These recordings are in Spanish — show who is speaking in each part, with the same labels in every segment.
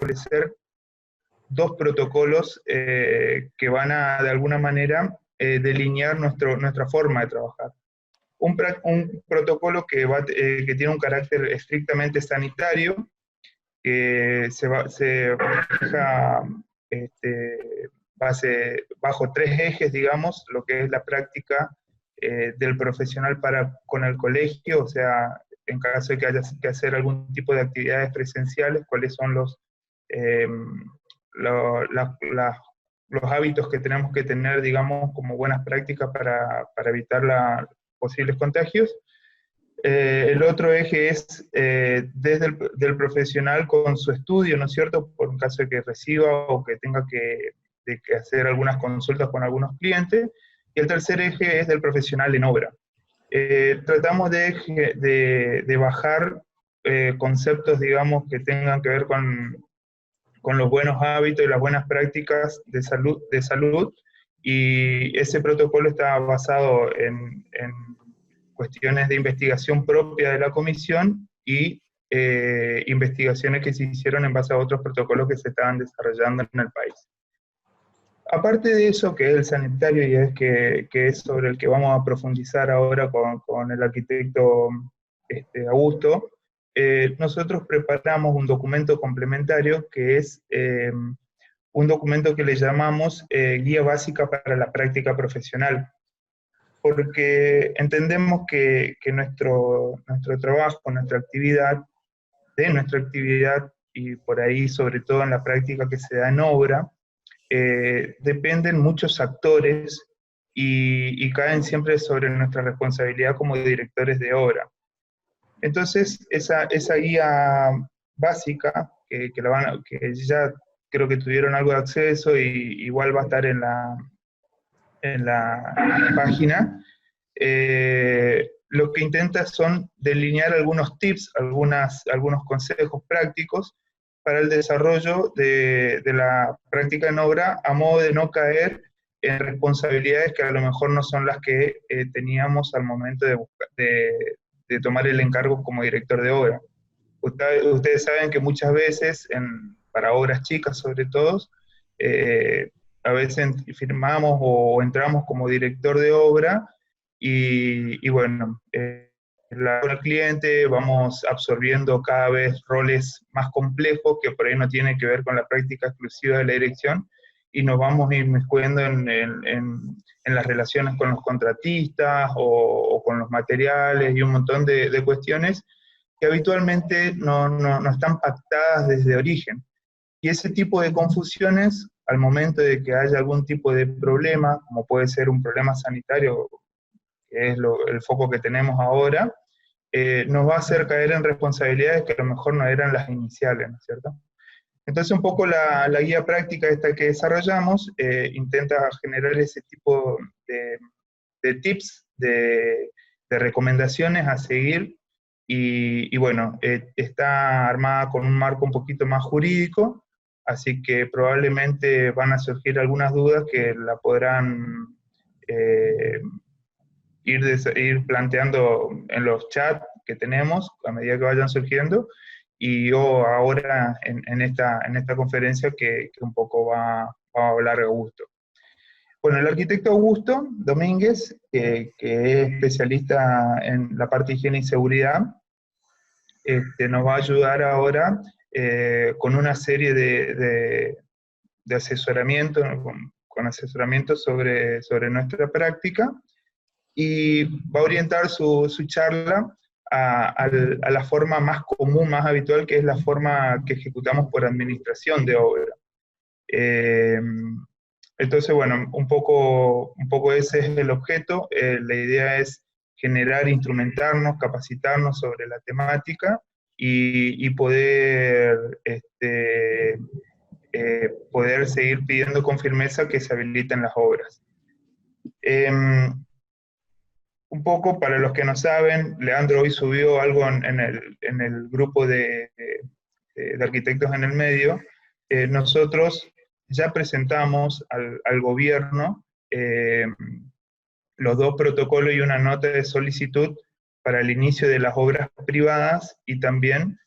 Speaker 1: establecer dos protocolos que van a, de alguna manera, delinear nuestra forma de trabajar. Un protocolo que tiene un carácter estrictamente sanitario, que se fija bajo tres ejes, digamos, lo que es la práctica del profesional con el colegio, o sea, en caso de que haya que hacer algún tipo de actividades presenciales, cuáles son los hábitos que tenemos que tener, digamos, como buenas prácticas para evitar posibles contagios. El otro eje es desde del profesional con su estudio, ¿no es cierto?, por un caso de que reciba o que tenga que hacer algunas consultas con algunos clientes. Y el tercer eje es del profesional en obra. Tratamos de bajar conceptos, digamos, que tengan que ver con los buenos hábitos y las buenas prácticas de salud, y ese protocolo está basado en cuestiones de investigación propia de la comisión y investigaciones que se hicieron en base a otros protocolos que se estaban desarrollando en el país. Aparte de eso, que es el sanitario y es que es sobre el que vamos a profundizar ahora con el arquitecto Augusto, nosotros preparamos un documento complementario que es un documento que le llamamos Guía Básica para la Práctica Profesional, porque entendemos que nuestro trabajo, nuestra actividad, y por ahí sobre todo en la práctica que se da en obra, dependen muchos actores y caen siempre sobre nuestra responsabilidad como directores de obra. Entonces, esa guía básica, que ya creo que tuvieron algo de acceso, y igual va a estar en la página, lo que intenta son delinear algunos tips, algunos consejos prácticos para el desarrollo de la práctica en obra, a modo de no caer en responsabilidades que a lo mejor no son las que teníamos al momento de tomar el encargo como director de obra. Ustedes saben que muchas veces, para obras chicas sobre todo, a veces firmamos o entramos como director de obra, y bueno, con el cliente vamos absorbiendo cada vez roles más complejos que por ahí no tienen que ver con la práctica exclusiva de la dirección, y nos vamos inmiscuyendo en las relaciones con los contratistas o con los materiales y un montón de cuestiones que habitualmente no están pactadas desde origen. Y ese tipo de confusiones, al momento de que haya algún tipo de problema, como puede ser un problema sanitario, que es el foco que tenemos ahora, nos va a hacer caer en responsabilidades que a lo mejor no eran las iniciales, ¿no es cierto? Entonces un poco la guía práctica esta que desarrollamos intenta generar ese tipo de tips, de recomendaciones a seguir, y bueno, está armada con un marco un poquito más jurídico, así que probablemente van a surgir algunas dudas que la podrán ir planteando en los chats que tenemos a medida que vayan surgiendo, y yo ahora en esta conferencia que un poco va a hablar Augusto. Bueno, el arquitecto Augusto Domínguez, que es especialista en la parte de higiene y seguridad, nos va a ayudar ahora con una serie de asesoramiento, con asesoramiento sobre nuestra práctica, y va a orientar su charla a la forma más común, más habitual, que es la forma que ejecutamos por administración de obra. Entonces, bueno, un poco ese es el objeto. La idea es generar, instrumentarnos, capacitarnos sobre la temática, y poder seguir pidiendo con firmeza que se habiliten las obras. Un poco para los que no saben, Leandro hoy subió algo en el grupo de arquitectos en el medio. Nosotros ya presentamos al gobierno los dos protocolos y una nota de solicitud para el inicio de las obras privadas, y también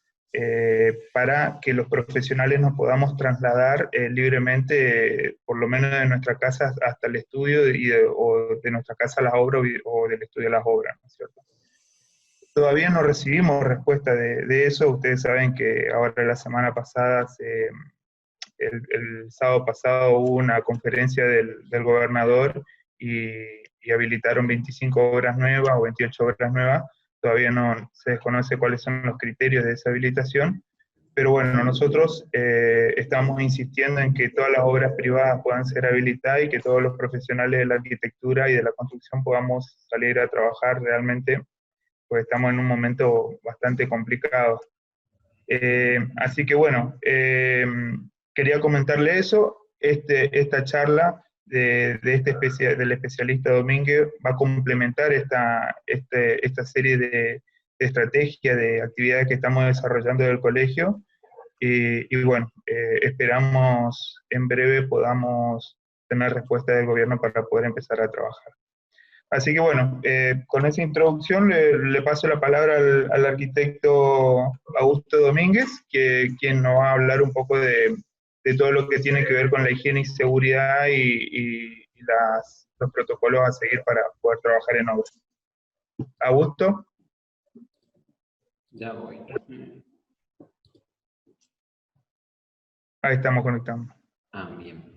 Speaker 1: para que los profesionales nos podamos trasladar libremente, por lo menos de nuestra casa hasta el estudio o de nuestra casa a las obras o del estudio a las obras, ¿no es cierto? Todavía no recibimos respuesta de eso. Ustedes saben que ahora la semana pasada, el sábado pasado, hubo una conferencia del gobernador y habilitaron 25 obras nuevas o 28 obras nuevas. Todavía no se desconoce cuáles son los criterios de esa habilitación, pero bueno, nosotros estamos insistiendo en que todas las obras privadas puedan ser habilitadas y que todos los profesionales de la arquitectura y de la construcción podamos salir a trabajar realmente, pues estamos en un momento bastante complicado. Así que bueno, quería comentarle eso. Esta charla del especialista Domínguez va a complementar esta serie de estrategias, de actividades que estamos desarrollando del colegio, y bueno, esperamos en breve podamos tener respuesta del gobierno para poder empezar a trabajar. Así que bueno, con esa introducción le paso la palabra al arquitecto Augusto Domínguez, quien nos va a hablar un poco de todo lo que tiene que ver con la higiene y seguridad y los protocolos a seguir para poder trabajar en obra. Augusto.
Speaker 2: Ya voy.
Speaker 1: Ahí estamos conectando.
Speaker 2: Ah, bien.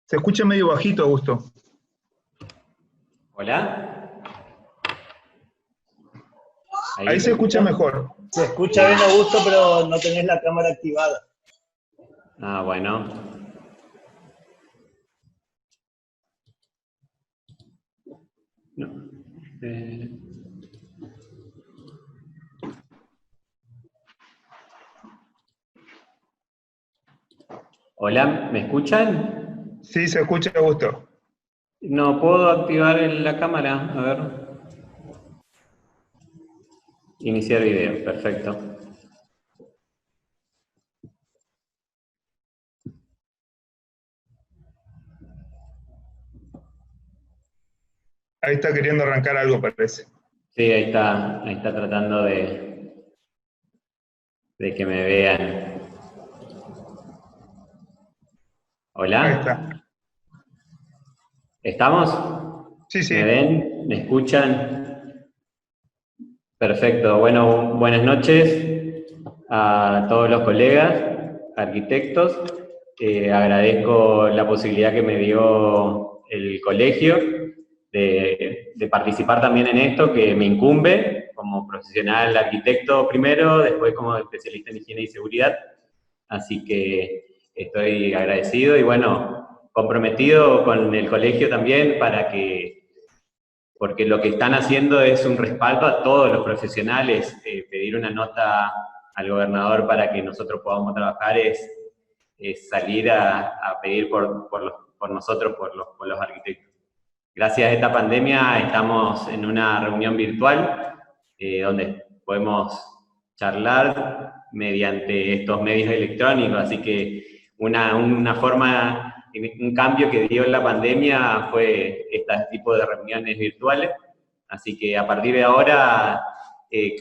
Speaker 1: Se escucha medio bajito, Augusto.
Speaker 2: ¿Hola?
Speaker 1: Ahí se escucha mejor.
Speaker 3: Se escucha bien, Augusto, pero no tenés la cámara activada.
Speaker 2: Ah, bueno. No. Hola, ¿me escuchan?
Speaker 1: Sí, se escucha, Augusto.
Speaker 2: No puedo activar la cámara, a ver. Iniciar video, perfecto.
Speaker 1: Ahí está queriendo arrancar algo, parece.
Speaker 2: Sí, ahí está tratando de que me vean. ¿Hola?
Speaker 1: Ahí está.
Speaker 2: ¿Estamos?
Speaker 1: Sí, sí.
Speaker 2: ¿Me ven? ¿Me escuchan? Perfecto. Bueno, buenas noches a todos los colegas, arquitectos. Agradezco la posibilidad que me dio el colegio de participar también en esto, que me incumbe como profesional arquitecto primero, después como especialista en higiene y seguridad. Así que estoy agradecido y bueno, comprometido con el colegio también porque lo que están haciendo es un respaldo a todos los profesionales. Pedir una nota al gobernador para que nosotros podamos trabajar es salir a pedir por nosotros, por los arquitectos. Gracias a esta pandemia estamos en una reunión virtual donde podemos charlar mediante estos medios electrónicos, así que una forma, un cambio que dio la pandemia fue este tipo de reuniones virtuales, así que a partir de ahora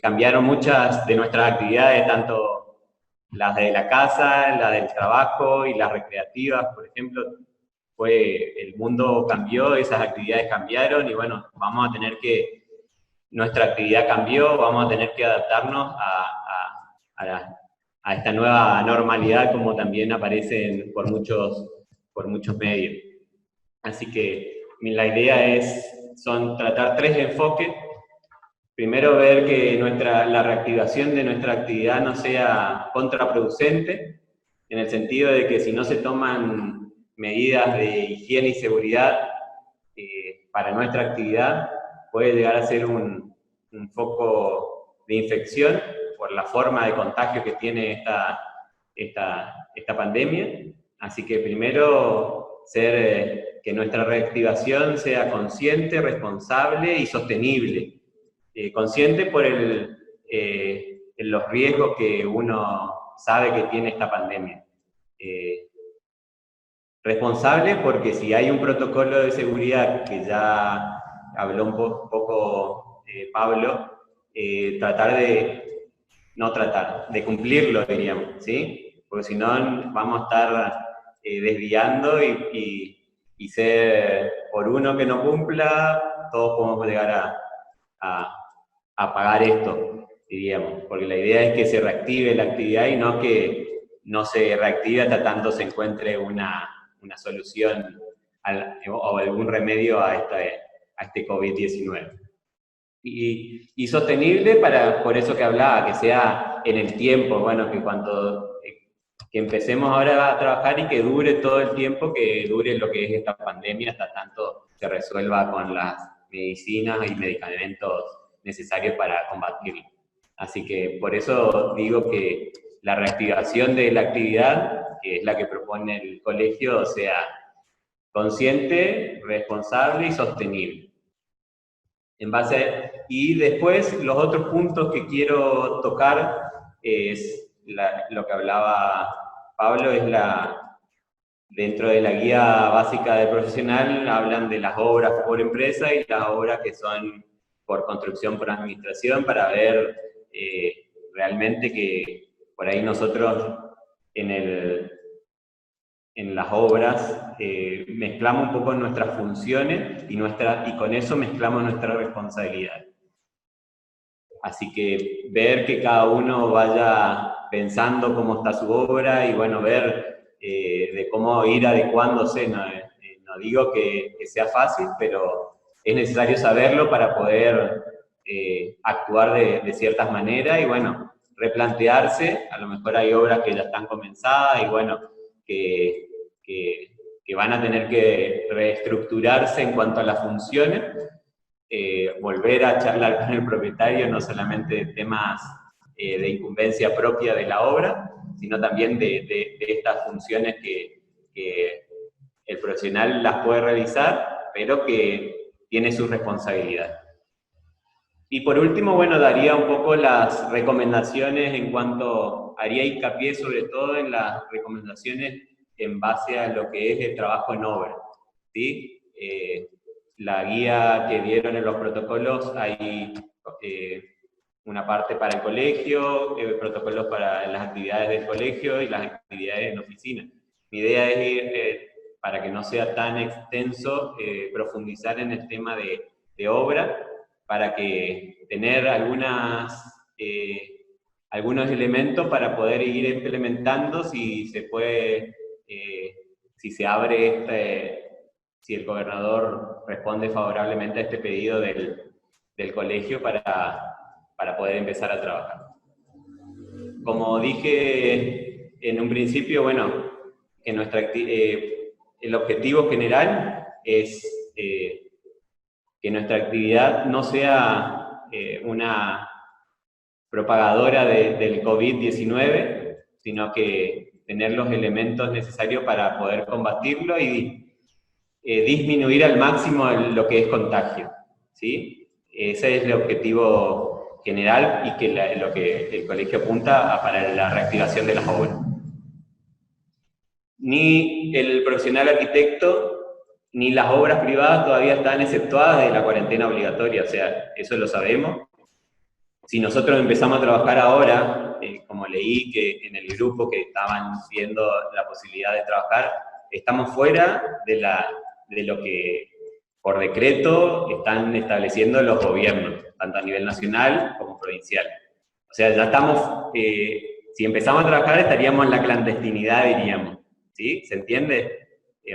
Speaker 2: cambiaron muchas de nuestras actividades, tanto las de la casa, las del trabajo y las recreativas, por ejemplo. El mundo cambió, esas actividades cambiaron y bueno, nuestra actividad cambió, vamos a tener que adaptarnos a esta nueva normalidad, como también aparecen por muchos medios. Así que la idea son tratar tres enfoques. Primero, ver que la reactivación de nuestra actividad no sea contraproducente, en el sentido de que si no se toman medidas de higiene y seguridad para nuestra actividad, puede llegar a ser un foco de infección por la forma de contagio que tiene esta pandemia. Así que primero, que nuestra reactivación sea consciente, responsable y sostenible. Consciente por los riesgos que uno sabe que tiene esta pandemia. Responsable porque si hay un protocolo de seguridad, que ya habló un poco Pablo, tratar de no tratar, de cumplirlo, diríamos, ¿sí? Porque si no vamos a estar desviando y ser por uno que no cumpla, todos podemos llegar a pagar esto, diríamos, porque la idea es que se reactive la actividad y no que no se reactive hasta tanto se encuentre una solución o algún remedio a este COVID-19. Y sostenible por eso que hablaba, que sea en el tiempo, bueno, que cuando que empecemos ahora a trabajar y que dure todo el tiempo, que dure lo que es esta pandemia hasta tanto se resuelva con las medicinas y medicamentos necesarios para combatirlo. Así que por eso digo que la reactivación de la actividad, que es la que propone el colegio, sea consciente, responsable y sostenible. Y después los otros puntos que quiero tocar es lo que hablaba Pablo, es dentro de la guía básica del profesional hablan de las obras por empresa y las obras que son por construcción, por administración, para ver realmente que por ahí nosotros en las obras mezclamos un poco nuestras funciones y con eso mezclamos nuestra responsabilidad. Así que ver que cada uno vaya pensando cómo está su obra y bueno, ver de cómo ir adecuándose. No digo que sea fácil, pero es necesario saberlo para poder actuar de ciertas maneras y bueno, replantearse. A lo mejor hay obras que ya están comenzadas y bueno, que van a tener que reestructurarse en cuanto a las funciones, volver a charlar con el propietario, no solamente de temas de incumbencia propia de la obra, sino también de estas funciones que el profesional las puede realizar, pero que tiene su responsabilidad. Y por último, bueno, daría un poco las recomendaciones haría hincapié sobre todo en las recomendaciones en base a lo que es el trabajo en obra, ¿sí? La guía que dieron en los protocolos, hay una parte para el colegio, protocolos para las actividades del colegio y las actividades en oficina. Mi idea es ir, para que no sea tan extenso, profundizar en el tema de obra, para que tener algunos elementos para poder ir implementando si se puede, si se abre si el gobernador responde favorablemente a este pedido del colegio para poder empezar a trabajar. Como dije en un principio, bueno, el objetivo general es que nuestra actividad no sea una propagadora del COVID-19, sino que tener los elementos necesarios para poder combatirlo y disminuir al máximo lo que es contagio, ¿sí? Ese es el objetivo general y lo que el colegio apunta para la reactivación de las obras. Ni el profesional arquitecto ni las obras privadas todavía están exceptuadas de la cuarentena obligatoria, o sea, eso lo sabemos. Si nosotros empezamos a trabajar ahora, como leí que en el grupo que estaban viendo la posibilidad de trabajar, estamos fuera de lo que por decreto están estableciendo los gobiernos, tanto a nivel nacional como provincial. O sea, ya estamos, si empezamos a trabajar estaríamos en la clandestinidad, diríamos, ¿sí? ¿Se entiende?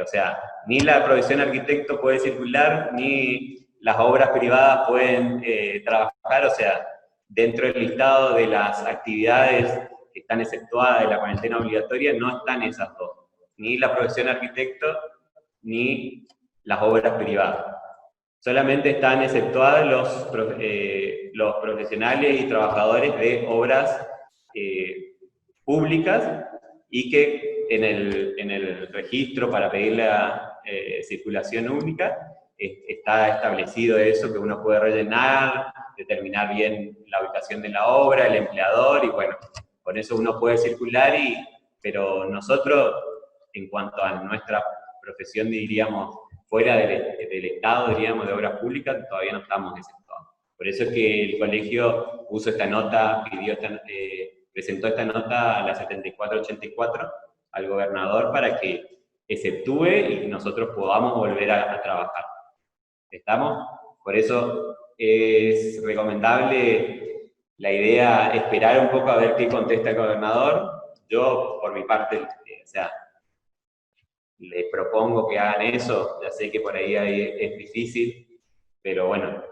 Speaker 2: O sea, ni la profesión arquitecto puede circular, ni las obras privadas pueden trabajar, o sea, dentro del listado de las actividades que están exceptuadas de la cuarentena obligatoria no están esas dos, ni la profesión arquitecto ni las obras privadas. Solamente están exceptuadas los profesionales y trabajadores de obras públicas y que en el registro para pedir la circulación única está establecido eso, que uno puede rellenar, determinar bien la ubicación de la obra, el empleador, y bueno, con eso uno puede circular, pero nosotros, en cuanto a nuestra profesión, diríamos, fuera del Estado, diríamos, de obras públicas, todavía no estamos exceptuados. Por eso es que el colegio puso esta nota, presentó esta nota a la 7484 al gobernador para que exceptúe y nosotros podamos volver a trabajar. ¿Estamos? Por eso es recomendable la idea esperar un poco a ver qué contesta el gobernador. Yo, por mi parte, o sea, les propongo que hagan eso. Ya sé que por ahí es difícil, pero bueno,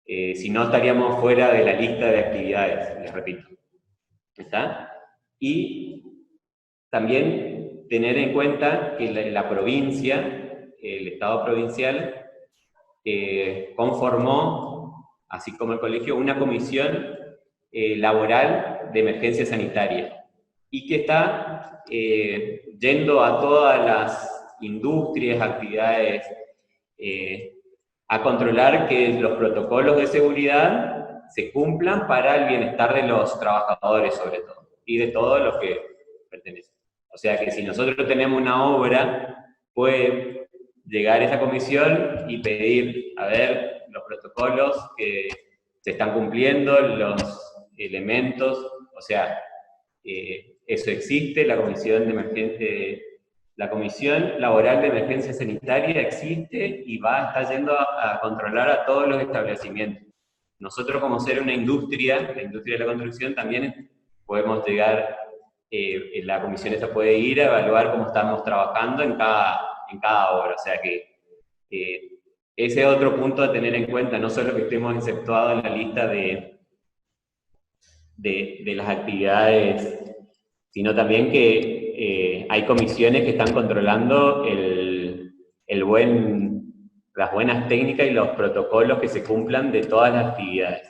Speaker 2: si no estaríamos fuera de la lista de actividades, les repito. ¿Está? Y también tener en cuenta que la provincia, el Estado provincial, conformó, así como el colegio, una comisión laboral de emergencia sanitaria y que está yendo a todas las industrias, actividades, a controlar que los protocolos de seguridad se cumplan para el bienestar de los trabajadores sobre todo y de todos los que pertenecen. O sea que si nosotros tenemos una obra, puede llegar a esa comisión y pedir, a ver, los protocolos que se están cumpliendo, los elementos, o sea, eso existe, la comisión de emergencia, la Comisión Laboral de Emergencia Sanitaria existe y está yendo a controlar a todos los establecimientos. Nosotros, como ser una industria, la industria de la construcción, también podemos llegar, la comisión esta puede ir a evaluar cómo estamos trabajando en cada obra. O sea que ese es otro punto a tener en cuenta, no solo que estemos exceptuados en la lista de las actividades, sino también que hay comisiones que están controlando las buenas técnicas y los protocolos que se cumplan de todas las actividades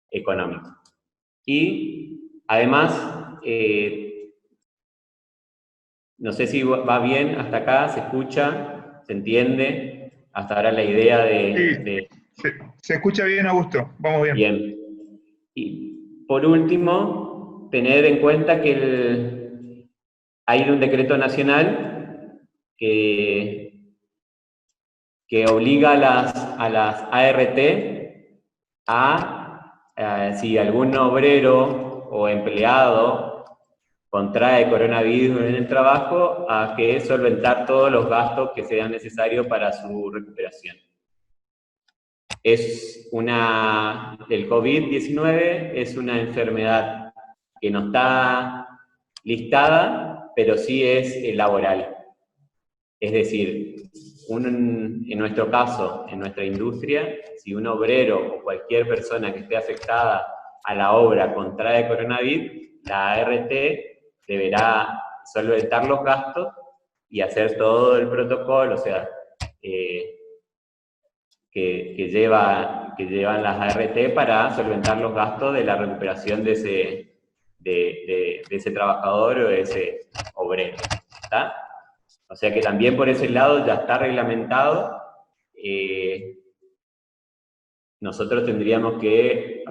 Speaker 2: económicas. Y además, no sé si va bien hasta acá, se escucha, se entiende, hasta ahora la idea
Speaker 1: se escucha bien, Augusto, vamos bien.
Speaker 2: Bien. Y por último, tener en cuenta que hay un decreto nacional que obliga a las ART si algún obrero o empleado contrae coronavirus en el trabajo, a que solventar todos los gastos que sean necesarios para su recuperación. El COVID-19 es una enfermedad que no está listada, pero sí es laboral. Es decir, en nuestro caso, en nuestra industria, si un obrero o cualquier persona que esté afectada a la obra contrae coronavirus, la ART deberá solventar los gastos y hacer todo el protocolo, o sea, que llevan las ART para solventar los gastos de la recuperación de ese trabajador o de ese obrero. ¿Está? O sea que también por ese lado ya está reglamentado. Nosotros tenemos que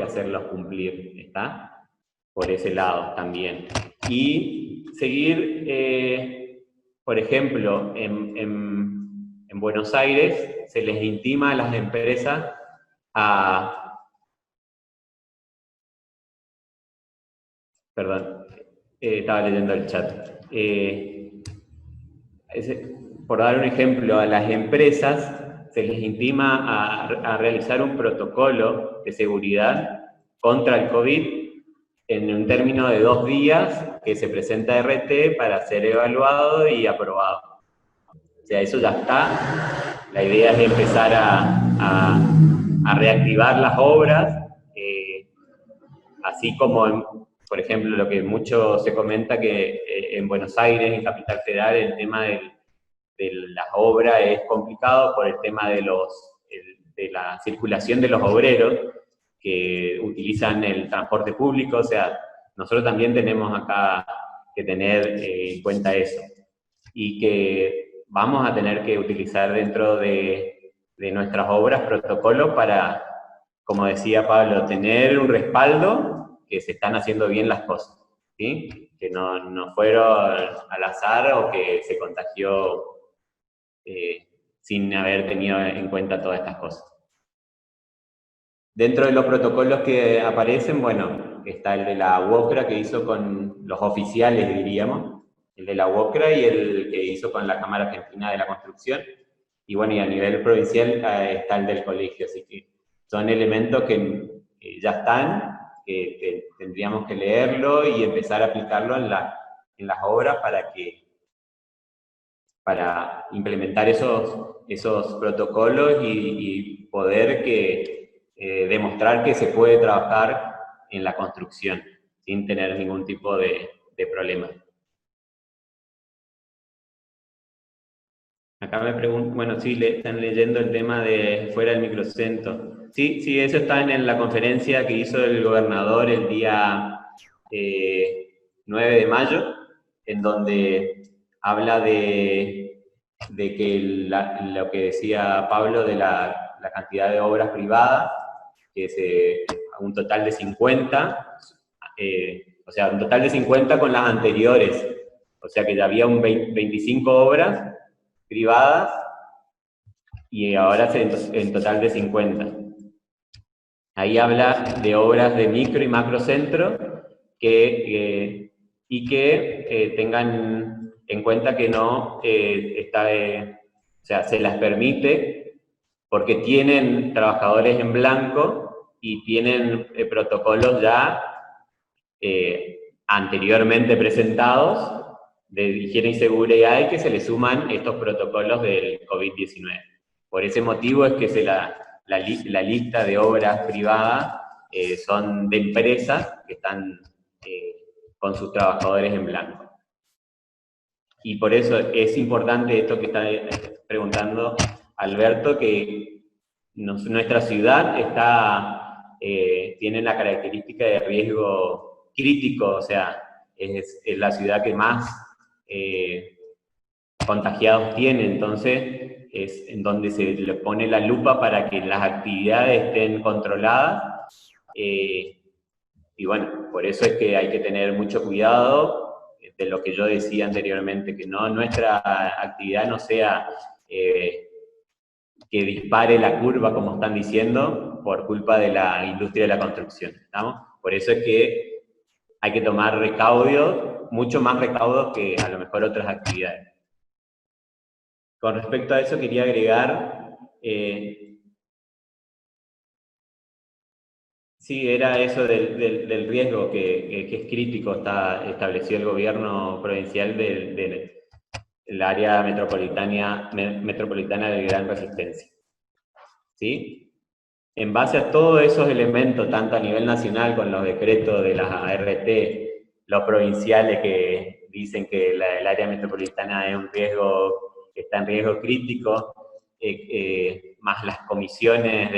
Speaker 2: hacerlos cumplir, ¿está? Por ese lado también. Y seguir, por ejemplo, en Buenos Aires se les intima a las empresas perdón, estaba leyendo el chat. Por dar un ejemplo, a las empresas se les intima a realizar un protocolo de seguridad contra el COVID en un término de 2 días que se presenta a RT para ser evaluado y aprobado. O sea, eso ya está. La idea es empezar a reactivar las obras, así como, por ejemplo, lo que mucho se comenta que en Buenos Aires, en Capital Federal, el tema de las obras es complicado por el tema de la circulación de los obreros que utilizan el transporte público. O sea, nosotros también tenemos acá que tener en cuenta eso. Y que vamos a tener que utilizar dentro de nuestras obras protocolos para, como decía Pablo, tener un respaldo que se están haciendo bien las cosas, ¿sí? Que no fueron al azar o que se contagió sin haber tenido en cuenta todas estas cosas. Dentro de los protocolos que aparecen, bueno, está el de la UOCRA que hizo con los oficiales, diríamos, el de la UOCRA y el que hizo con la Cámara Argentina de la Construcción, y bueno, y a nivel provincial está el del colegio, así que son elementos que ya están, que tendríamos que leerlo y empezar a aplicarlo en las obras para implementar esos protocolos y poder demostrar que se puede trabajar en la construcción sin tener ningún tipo de problema. Acá me preguntan, bueno, sí, están leyendo el tema de fuera del microcentro. Sí, eso está en la conferencia que hizo el gobernador el día 9 de mayo, en donde habla de que lo que decía Pablo de la cantidad de obras privadas, que es un total de 50, o sea, un total de 50 con las anteriores, o sea que ya había 25 obras privadas y ahora en total de 50. Ahí habla de obras de micro y macrocentro y que tengan en cuenta que no o sea, se las permite porque tienen trabajadores en blanco y tienen protocolos ya anteriormente presentados de higiene y seguridad y que se le suman estos protocolos del COVID-19. Por ese motivo es que la lista de obras privadas son de empresas que están con sus trabajadores en blanco. Y por eso es importante esto que está preguntando Alberto, que nuestra ciudad tiene la característica de riesgo crítico, o sea, es la ciudad que más contagiados tiene, entonces es en donde se le pone la lupa para que las actividades estén controladas, y bueno, por eso es que hay que tener mucho cuidado de lo que yo decía anteriormente, que nuestra actividad no sea que dispare la curva, como están diciendo, por culpa de la industria de la construcción, ¿estamos? Por eso es que hay que tomar recaudos, mucho más recaudos que a lo mejor otras actividades. Con respecto a eso quería agregar, sí, era eso del riesgo que es crítico, estableció el gobierno provincial del área metropolitana de gran resistencia. ¿Sí? En base a todos esos elementos, tanto a nivel nacional con los decretos de las ART, los provinciales que dicen que el área metropolitana es un riesgo, está en riesgo crítico, más las comisiones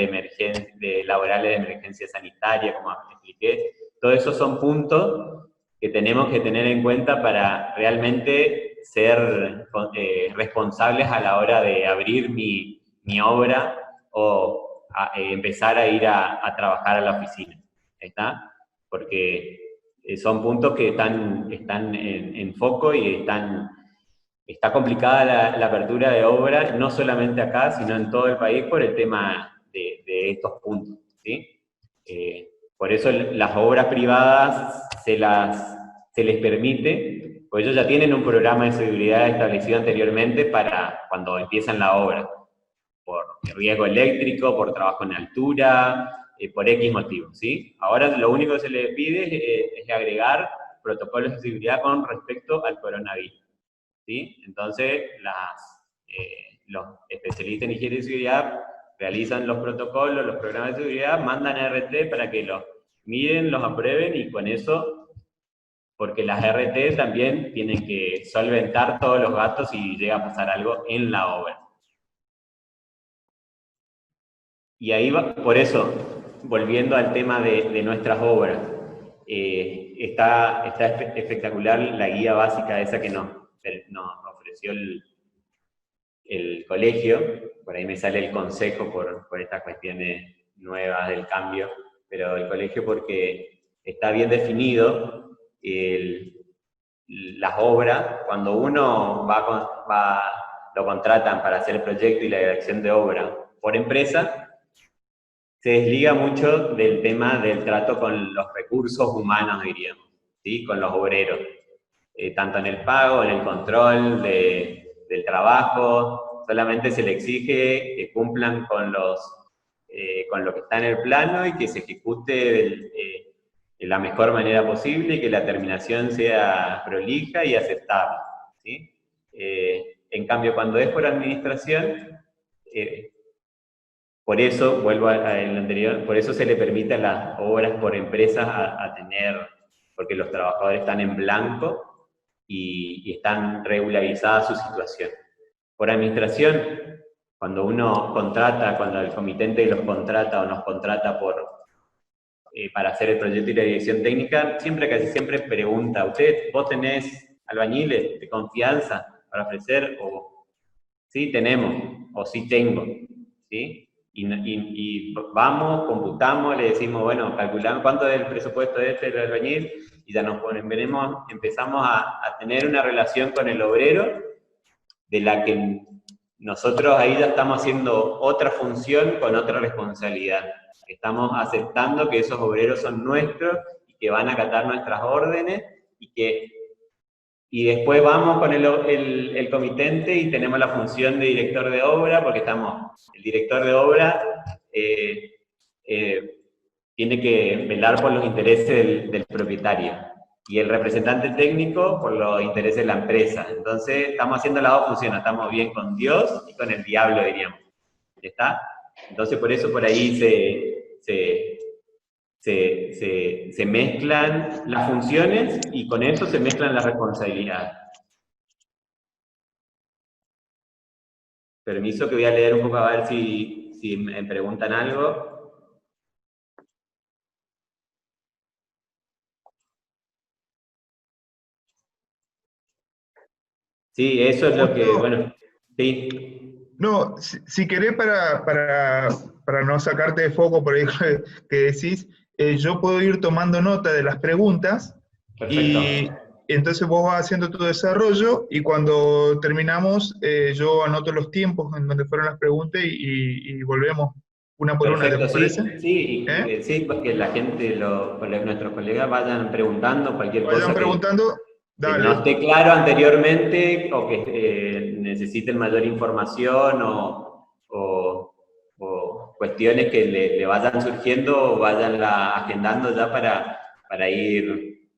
Speaker 2: laborales de emergencia sanitaria, como expliqué, todos esos son puntos que tenemos que tener en cuenta para realmente ser responsables a la hora de abrir mi obra o empezar a ir a trabajar a la oficina, ¿está? Porque son puntos que están en foco y está complicada la apertura de obra, no solamente acá, sino en todo el país por el tema de estos puntos, ¿sí? Por eso las obras privadas se les permite, porque ellos ya tienen un programa de seguridad establecido anteriormente para cuando empiezan la obra, por riesgo eléctrico, por trabajo en altura, por X motivos, ¿sí? Ahora lo único que se les pide es agregar protocolos de seguridad con respecto al coronavirus, ¿sí? Entonces, los especialistas en higiene y seguridad realizan los protocolos, los programas de seguridad, mandan a RT para que los miren, los aprueben y con eso, porque las RT también tienen que solventar todos los gastos si llega a pasar algo en la obra. Y ahí va, por eso, volviendo al tema de nuestras obras, está espectacular la guía básica esa que nos ofreció el colegio. Por ahí me sale el consejo por estas cuestiones nuevas del cambio, pero el colegio porque está bien definido las obras. Cuando uno va lo contratan para hacer el proyecto y la dirección de obra por empresa, se desliga mucho del tema del trato con los recursos humanos, diríamos, ¿sí? Con los obreros, tanto en el pago, en el control del trabajo. Solamente se le exige que cumplan con lo que está en el plano y que se ejecute de la mejor manera posible y que la terminación sea prolija y aceptable, ¿sí? En cambio, cuando es por administración, por eso, vuelvo al anterior, por eso se le permite a las obras por empresas a tener, porque los trabajadores están en blanco y están regularizadas su situación. Por administración, cuando uno contrata, cuando el comitente los contrata o nos contrata para hacer el proyecto y la dirección técnica, casi siempre pregunta, ¿vos tenés albañiles de confianza para ofrecer? O sí tenemos, o sí tengo, ¿sí? Y vamos, computamos, le decimos, bueno, calculamos cuánto es el presupuesto de del albañil, y ya empezamos a tener una relación con el obrero, de la que nosotros ahí ya estamos haciendo otra función con otra responsabilidad. Estamos aceptando que esos obreros son nuestros y que van a acatar nuestras órdenes y después vamos con el comitente y tenemos la función de director de obra, porque el director de obra tiene que velar por los intereses del propietario y el representante técnico por los intereses de la empresa. Entonces estamos haciendo las dos funciones, estamos bien con Dios y con el diablo, diríamos. ¿Ya está? Entonces por eso por ahí se mezclan las funciones y con eso se mezclan las responsabilidades. Permiso que voy a leer un poco a ver si me preguntan algo. Sí, eso es lo que, bueno, sí.
Speaker 1: No, si querés para no sacarte de foco por ahí que decís, yo puedo ir tomando nota de las preguntas.
Speaker 2: Perfecto.
Speaker 1: Y entonces vos vas haciendo tu desarrollo y cuando terminamos yo anoto los tiempos en donde fueron las preguntas y volvemos una por una, ¿te parece?
Speaker 2: Sí, sí, porque la gente, nuestros colegas vayan preguntando cualquier
Speaker 1: Vayan
Speaker 2: cosa
Speaker 1: preguntando,
Speaker 2: que no
Speaker 1: dale.
Speaker 2: esté claro anteriormente o que necesiten mayor información o cuestiones que le vayan surgiendo o vayan agendando ya para ir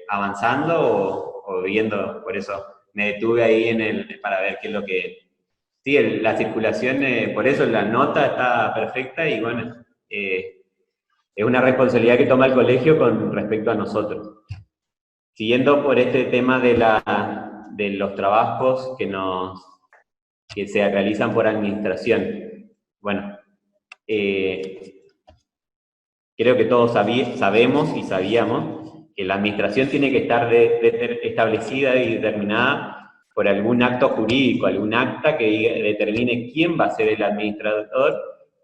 Speaker 2: avanzando o viendo. Por eso me detuve ahí para ver qué es lo que... Sí, la circulación, por eso la nota está perfecta y bueno, es una responsabilidad que toma el colegio con respecto a nosotros. Siguiendo por este tema de los trabajos que se realizan por administración. Bueno, creo que todos sabemos y sabíamos que la administración tiene que estar establecida y determinada por algún acto jurídico, algún acta que determine quién va a ser el administrador,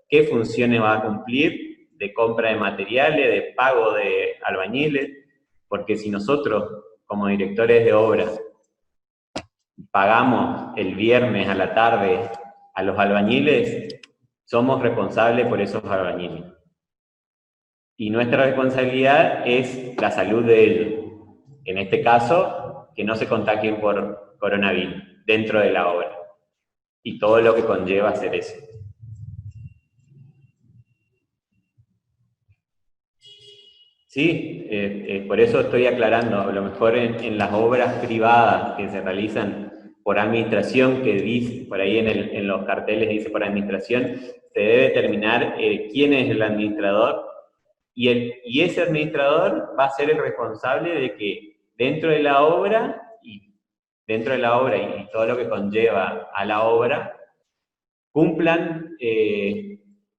Speaker 2: qué funciones va a cumplir, de compra de materiales, de pago de albañiles, porque si nosotros, como directores de obra, pagamos el viernes a la tarde a los albañiles, somos responsables por esos albañiles. Y nuestra responsabilidad es la salud de ellos. En este caso, que no se contagien por coronavirus dentro de la obra. Y todo lo que conlleva hacer eso. Sí, por eso estoy aclarando, a lo mejor en las obras privadas que se realizan por administración, que dice, por ahí en los carteles dice por administración, se debe determinar quién es el administrador, y ese administrador va a ser el responsable de que dentro de la obra y todo lo que conlleva a la obra, cumplan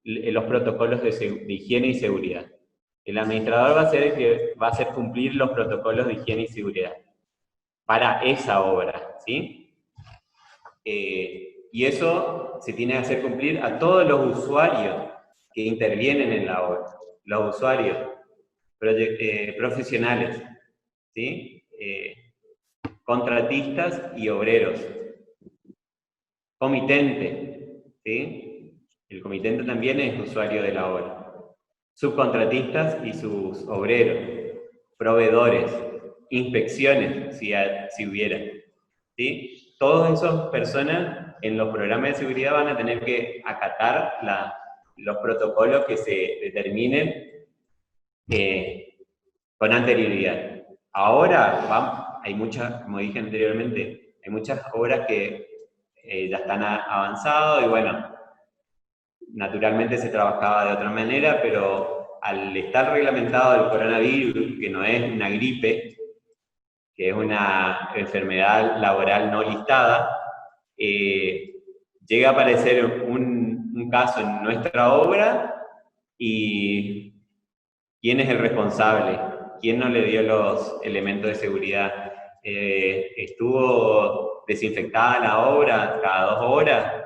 Speaker 2: los protocolos de higiene y seguridad. El administrador va a ser el que va a hacer cumplir los protocolos de higiene y seguridad para esa obra, ¿sí? Y eso se tiene que hacer cumplir a todos los usuarios que intervienen en la obra, los usuarios profesionales, ¿sí? Contratistas y obreros. Comitente, ¿sí? El comitente también es usuario de la obra. Subcontratistas y sus obreros, proveedores, inspecciones, si hubiera, ¿sí? Todas esas personas en los programas de seguridad van a tener que acatar los protocolos que se determinen con anterioridad. Ahora hay muchas, como dije anteriormente, hay muchas obras que ya están avanzadas y bueno, naturalmente se trabajaba de otra manera, pero al estar reglamentado el coronavirus, que no es una gripe, que es una enfermedad laboral no listada, llega a aparecer un caso en nuestra obra y ¿quién es el responsable? ¿Quién no le dio los elementos de seguridad? ¿Estuvo desinfectada la obra cada 2 horas?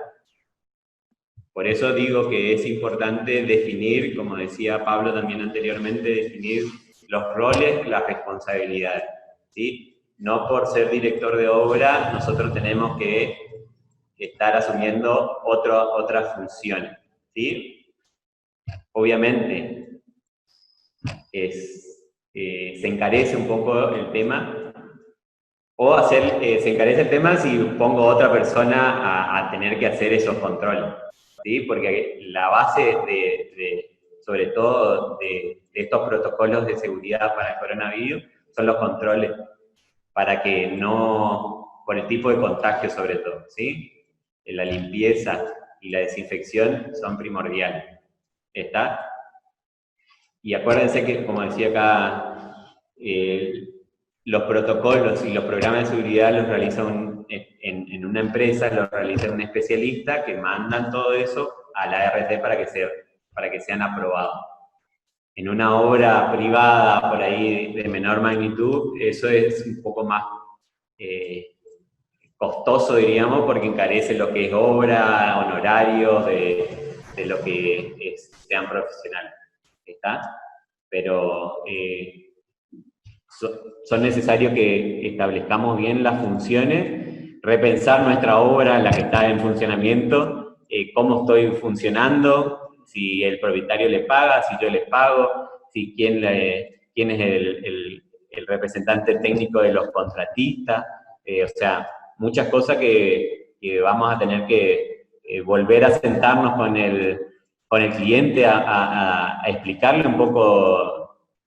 Speaker 2: Por eso digo que es importante definir, como decía Pablo también anteriormente, definir los roles, las responsabilidades, ¿sí? No por ser director de obra nosotros tenemos que estar asumiendo otras funciones, ¿sí? Obviamente se encarece un poco el tema, o se encarece el tema si pongo a otra persona a tener que hacer esos controles, ¿sí? Porque la base sobre todo de estos protocolos de seguridad para el coronavirus son los controles, para que no, por el tipo de contagio sobre todo, ¿sí? La limpieza y la desinfección son primordiales, ¿está? Y acuérdense que, como decía acá, los protocolos y los programas de seguridad los realiza en una empresa, los realiza un especialista que mandan todo eso a la ART para que sean aprobados. En una obra privada, por ahí de menor magnitud, eso es un poco más costoso, diríamos, porque encarece lo que es obra, honorarios, de lo que sean profesionales. ¿Está? Pero son necesarios que establezcamos bien las funciones, repensar nuestra obra, la que está en funcionamiento, cómo estoy funcionando, si el propietario le paga, si yo le pago, si quién es el representante técnico de los contratistas, o sea, muchas cosas que vamos a tener que volver a sentarnos con el cliente a explicarle un poco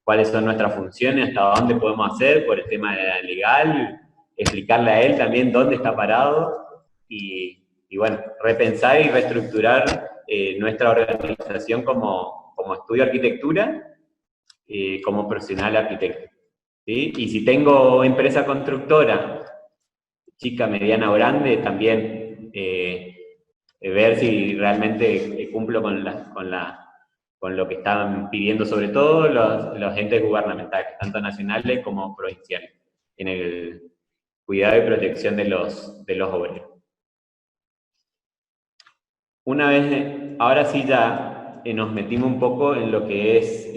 Speaker 2: cuáles son nuestras funciones, hasta dónde podemos hacer por el tema legal, explicarle a él también dónde está parado y bueno, repensar y reestructurar nuestra organización como estudio de arquitectura, como profesional arquitecto, ¿sí? Y si tengo empresa constructora, chica, mediana o grande, también ver si realmente cumplo con lo que están pidiendo, sobre todo los entes gubernamentales, tanto nacionales como provinciales, en el cuidado y protección de los obreros. Una vez, ahora sí ya nos metimos un poco en lo que es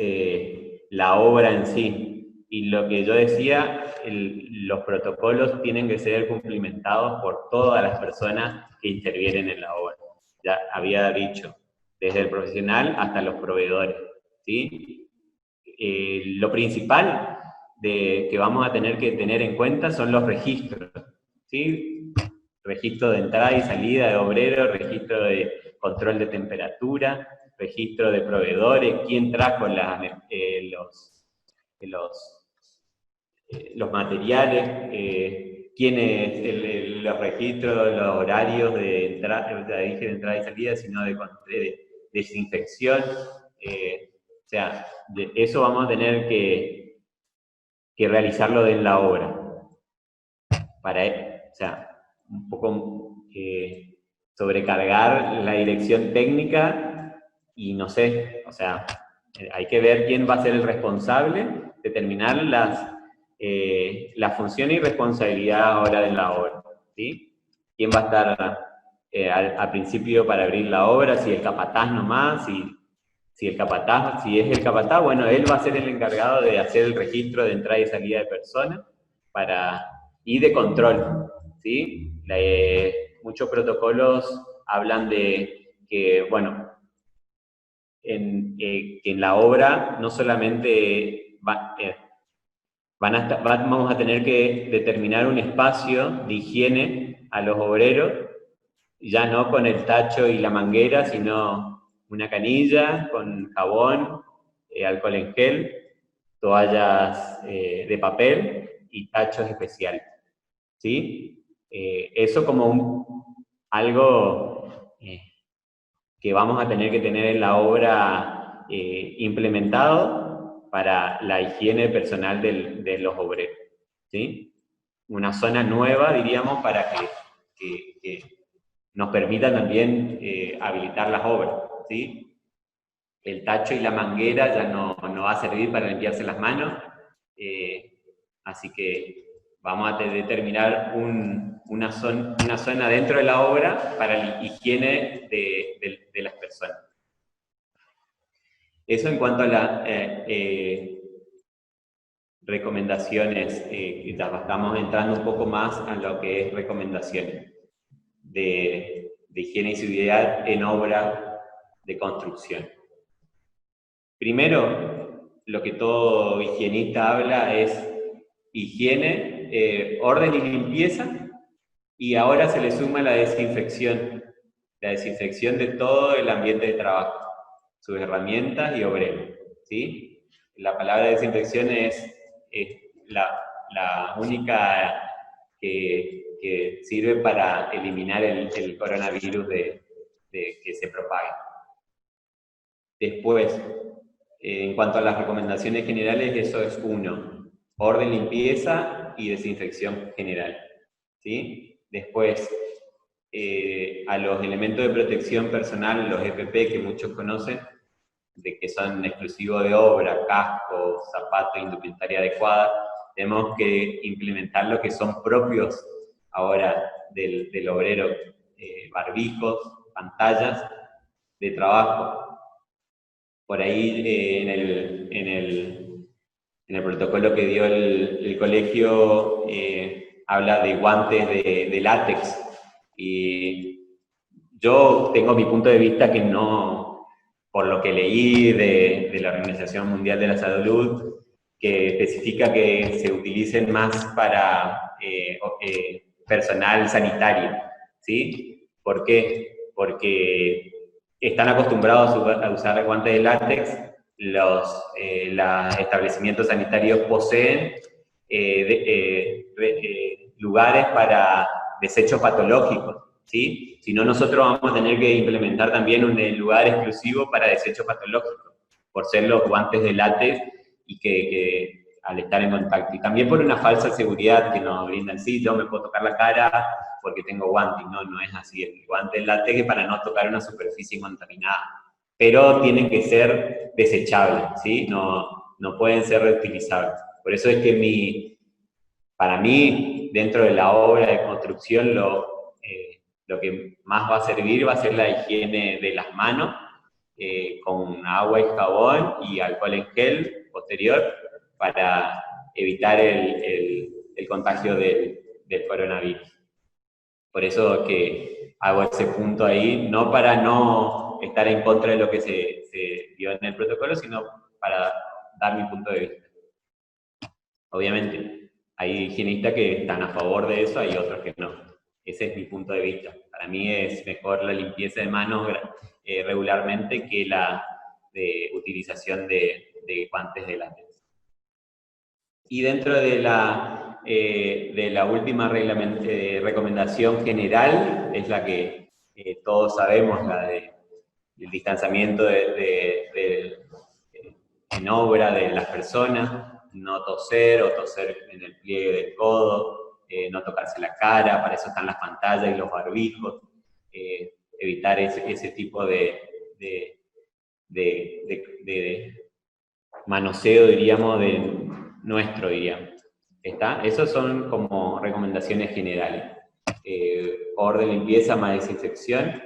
Speaker 2: la obra en sí, y lo que yo decía, los protocolos tienen que ser cumplimentados por todas las personas que intervienen en la obra. Ya había dicho, desde el profesional hasta los proveedores, ¿sí? Lo principal que vamos a tener que tener en cuenta son los registros, ¿sí? Registro de entrada y salida de obreros, registro de control de temperatura, registro de proveedores, quién trajo los materiales, los registros, los horarios de entrada y salida, sino de desinfección. O sea, eso vamos a tener que realizarlo en la obra. O sea, un poco sobrecargar la dirección técnica y no sé, o sea, hay que ver quién va a ser el responsable, determinar las funciones y responsabilidad ahora en la obra, ¿sí? ¿Quién va a estar al principio para abrir la obra? Si el capataz nomás, si es el capataz, bueno, él va a ser el encargado de hacer el registro de entrada y salida de personas y de control, ¿sí? muchos protocolos hablan de que, bueno, que en la obra no solamente vamos a tener que determinar un espacio de higiene a los obreros, ya no con el tacho y la manguera, sino una canilla con jabón, alcohol en gel, toallas de papel y tachos especiales, ¿sí? Eso como algo que vamos a tener que tener en la obra implementado para la higiene personal de los obreros, ¿sí? Una zona nueva, diríamos, para que nos permita también habilitar las obras, ¿sí? El tacho y la manguera ya no va a servir para limpiarse las manos, así que vamos a determinar una zona dentro de la obra para la higiene de las personas. Eso en cuanto a las recomendaciones, ya estamos entrando un poco más a lo que es recomendaciones de higiene y seguridad en obra de construcción. Primero, lo que todo higienista habla es higiene, orden y limpieza, y ahora se le suma la desinfección de todo el ambiente de trabajo, sus herramientas y obreros, ¿sí? La palabra desinfección es la única que sirve para eliminar el coronavirus que se propague. Después, en cuanto a las recomendaciones generales, eso es uno: orden, limpieza y desinfección general, ¿sí? Después, a los elementos de protección personal, los EPP, que muchos conocen, de que son exclusivos de obra, casco, zapato, indumentaria adecuada, tenemos que implementar lo que son propios ahora del obrero, barbijos, pantallas de trabajo. Por ahí en el protocolo que dio el colegio habla de guantes de látex, y yo tengo mi punto de vista que no, por lo que leí de la Organización Mundial de la Salud, que especifica que se utilicen más para personal sanitario, ¿sí? ¿Por qué? Porque están acostumbrados a usar guantes de látex, los establecimientos sanitarios poseen lugares para desechos patológicos, ¿sí? Si no, nosotros vamos a tener que implementar también un lugar exclusivo para desechos patológicos, por ser los guantes de látex y que al estar en contacto. Y también por una falsa seguridad que nos brindan. Sí, yo me puedo tocar la cara porque tengo guantes. No es así. El guante de látex es para no tocar una superficie contaminada. Pero tienen que ser desechables, ¿sí? No pueden ser reutilizables. Por eso es que para mí, dentro de la obra de construcción, lo que más va a servir va a ser la higiene de las manos, con agua y jabón y alcohol en gel posterior, para evitar el contagio del coronavirus. Por eso que hago ese punto ahí, no para no estar en contra de lo que se dio en el protocolo, sino para dar mi punto de vista. Obviamente, hay higienistas que están a favor de eso, hay otros que no. Ese es mi punto de vista. Para mí es mejor la limpieza de manos regularmente que la utilización de guantes de látex. Y dentro de la última recomendación general, es la que todos sabemos, la del distanciamiento en obra de las personas, no toser o toser en el pliegue del codo, no tocarse la cara, para eso están las pantallas y los barbijos, evitar ese tipo de manoseo, diríamos, diríamos. ¿Está? Esas son como recomendaciones generales. Orden, limpieza, más desinfección.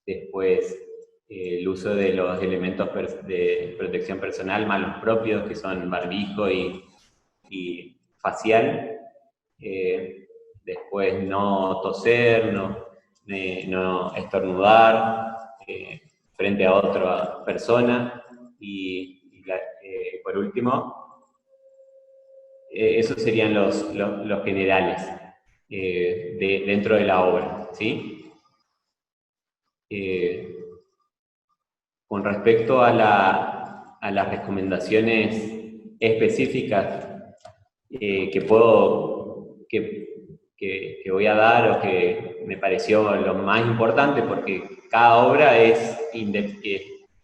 Speaker 2: Después, el uso de los elementos de protección personal, más los propios, que son barbijo y facial. después no toser, no estornudar frente a otra persona, y por último, esos serían los generales dentro de la obra, ¿sí? Con respecto a las recomendaciones específicas que voy a dar, o que me pareció lo más importante, porque cada obra es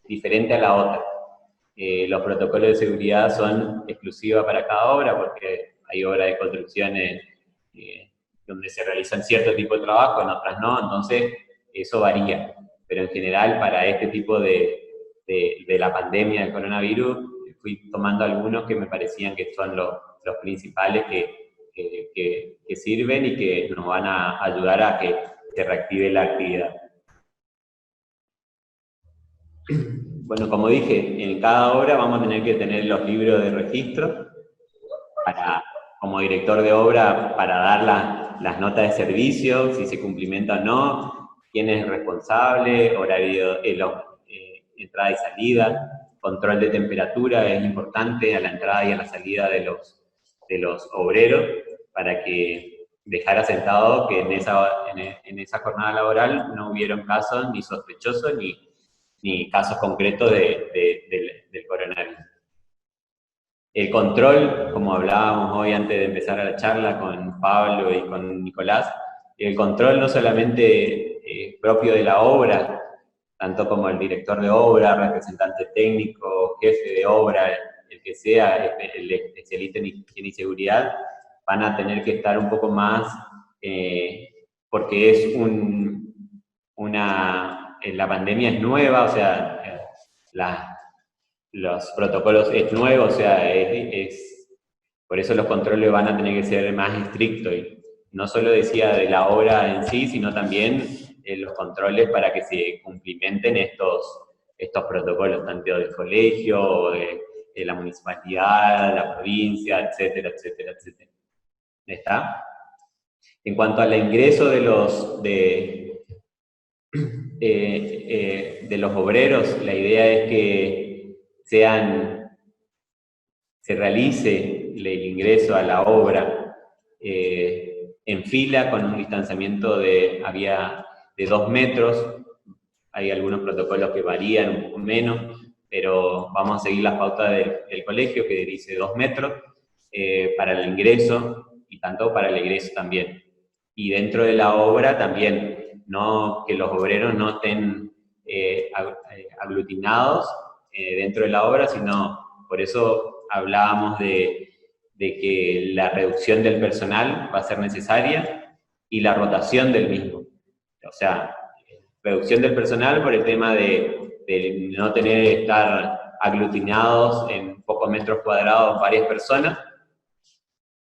Speaker 2: diferente a la otra. Los protocolos de seguridad son exclusivos para cada obra, porque hay obras de construcciones donde se realizan cierto tipo de trabajo, en otras no, entonces eso varía. Pero en general, para este tipo de la pandemia del coronavirus, fui tomando algunos que me parecían que son los principales que sirven y que nos van a ayudar a que se reactive la actividad. Bueno, como dije, en cada obra vamos a tener que tener los libros de registro como director de obra, para dar las notas de servicio, si se cumplimenta o no, quién es el responsable, horario, entrada y salida, control de temperatura es importante a la entrada y a la salida de los obreros, para que dejar asentado que en esa jornada laboral no hubieron casos ni sospechosos ni casos concretos del coronavirus. El control, como hablábamos hoy antes de empezar la charla con Pablo y con Nicolás, el control no solamente propio de la obra, tanto como el director de obra, representante técnico, jefe de obra, el que sea, el especialista en higiene y seguridad, van a tener que estar un poco más, porque es la pandemia es nueva, o sea, los protocolos es nuevo, o sea, por eso los controles van a tener que ser más estrictos. Y no solo decía de la obra en sí, sino también los controles para que se cumplimenten estos protocolos, tanto del colegio, de la municipalidad, de la provincia, etcétera, etcétera, etcétera. ¿Está? En cuanto al ingreso de los obreros, la idea es que se realice el ingreso a la obra en fila, con un distanciamiento de 2 metros. Hay algunos protocolos que varían un poco menos, pero vamos a seguir las pautas del colegio, que dice 2 metros para el ingreso, y tanto para el egreso también. Y dentro de la obra también, que los obreros no estén aglutinados dentro de la obra, sino, por eso hablábamos de que la reducción del personal va a ser necesaria, y la rotación del mismo. O sea, reducción del personal por el tema de no estar aglutinados en pocos metros cuadrados varias personas,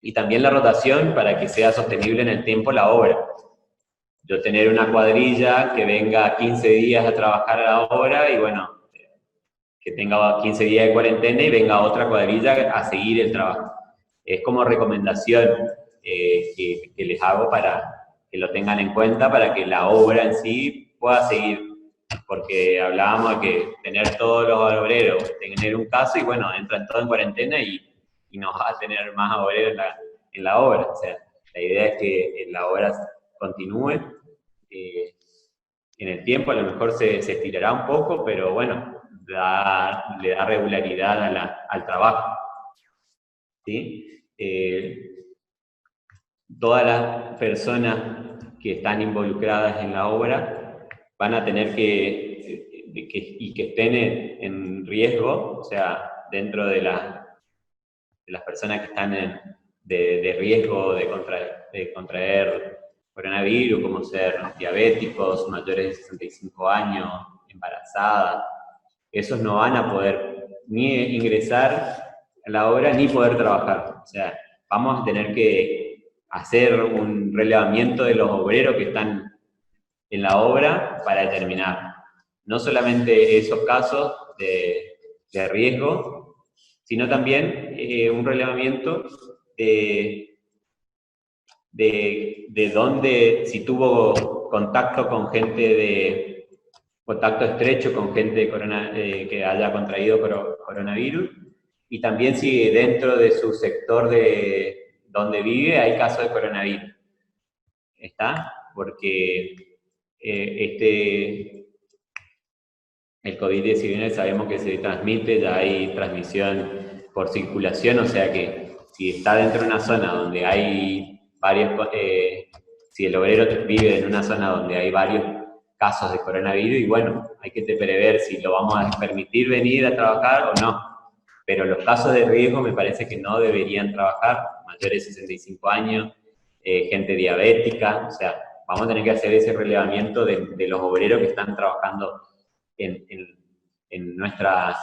Speaker 2: y también la rotación para que sea sostenible en el tiempo la obra. Yo tener una cuadrilla que venga 15 días a trabajar a la obra, y bueno, que tenga 15 días de cuarentena y venga otra cuadrilla a seguir el trabajo. Es como recomendación que les hago para que lo tengan en cuenta, para que la obra en sí pueda seguir. Porque hablábamos de que tener todos los obreros, tener un caso, y bueno, entran todos en cuarentena y no va a tener más obreros en la obra. O sea, la idea es que la obra continúe en el tiempo. A lo mejor se estirará un poco, pero bueno, le da regularidad al trabajo. ¿Sí? Todas las personas que están involucradas en la obra van a tener que estén en riesgo, o sea, dentro de las personas que están de riesgo de contraer coronavirus, como ser diabéticos, mayores de 65 años, embarazadas. Esos no van a poder ni ingresar a la obra ni poder trabajar. O sea, vamos a tener que hacer un relevamiento de los obreros que están en la obra para determinar no solamente esos casos de riesgo, sino también un relevamiento de de dónde, si tuvo contacto con contacto estrecho con gente que haya contraído coronavirus, y también si dentro de su sector de donde vive hay casos de coronavirus. ¿Está? Porque el COVID-19 sabemos que se transmite, ya hay transmisión por circulación, o sea que si está dentro de una zona donde hay varios, si el obrero vive en una zona donde hay varios casos de coronavirus, y bueno, hay que prever si lo vamos a permitir venir a trabajar o no. Pero los casos de riesgo me parece que no deberían trabajar, mayores de 65 años, gente diabética, o sea, vamos a tener que hacer ese relevamiento de los obreros que están trabajando en nuestra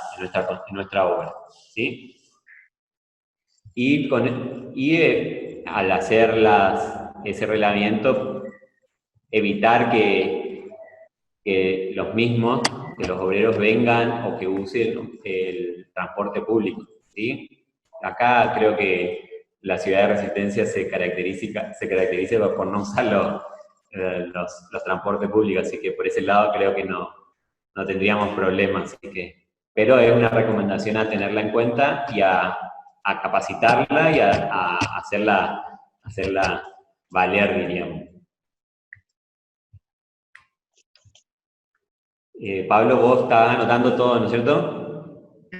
Speaker 2: obra, ¿sí? Y al hacer ese relevamiento, evitar que los obreros vengan o que usen el transporte público, ¿sí? Acá creo que la ciudad de Resistencia se caracteriza por no usar los transportes públicos, así que por ese lado creo que no tendríamos problemas. Pero es una recomendación a tenerla en cuenta y a capacitarla y a hacerla valer, diríamos. Pablo, vos estás anotando todo, ¿no es cierto?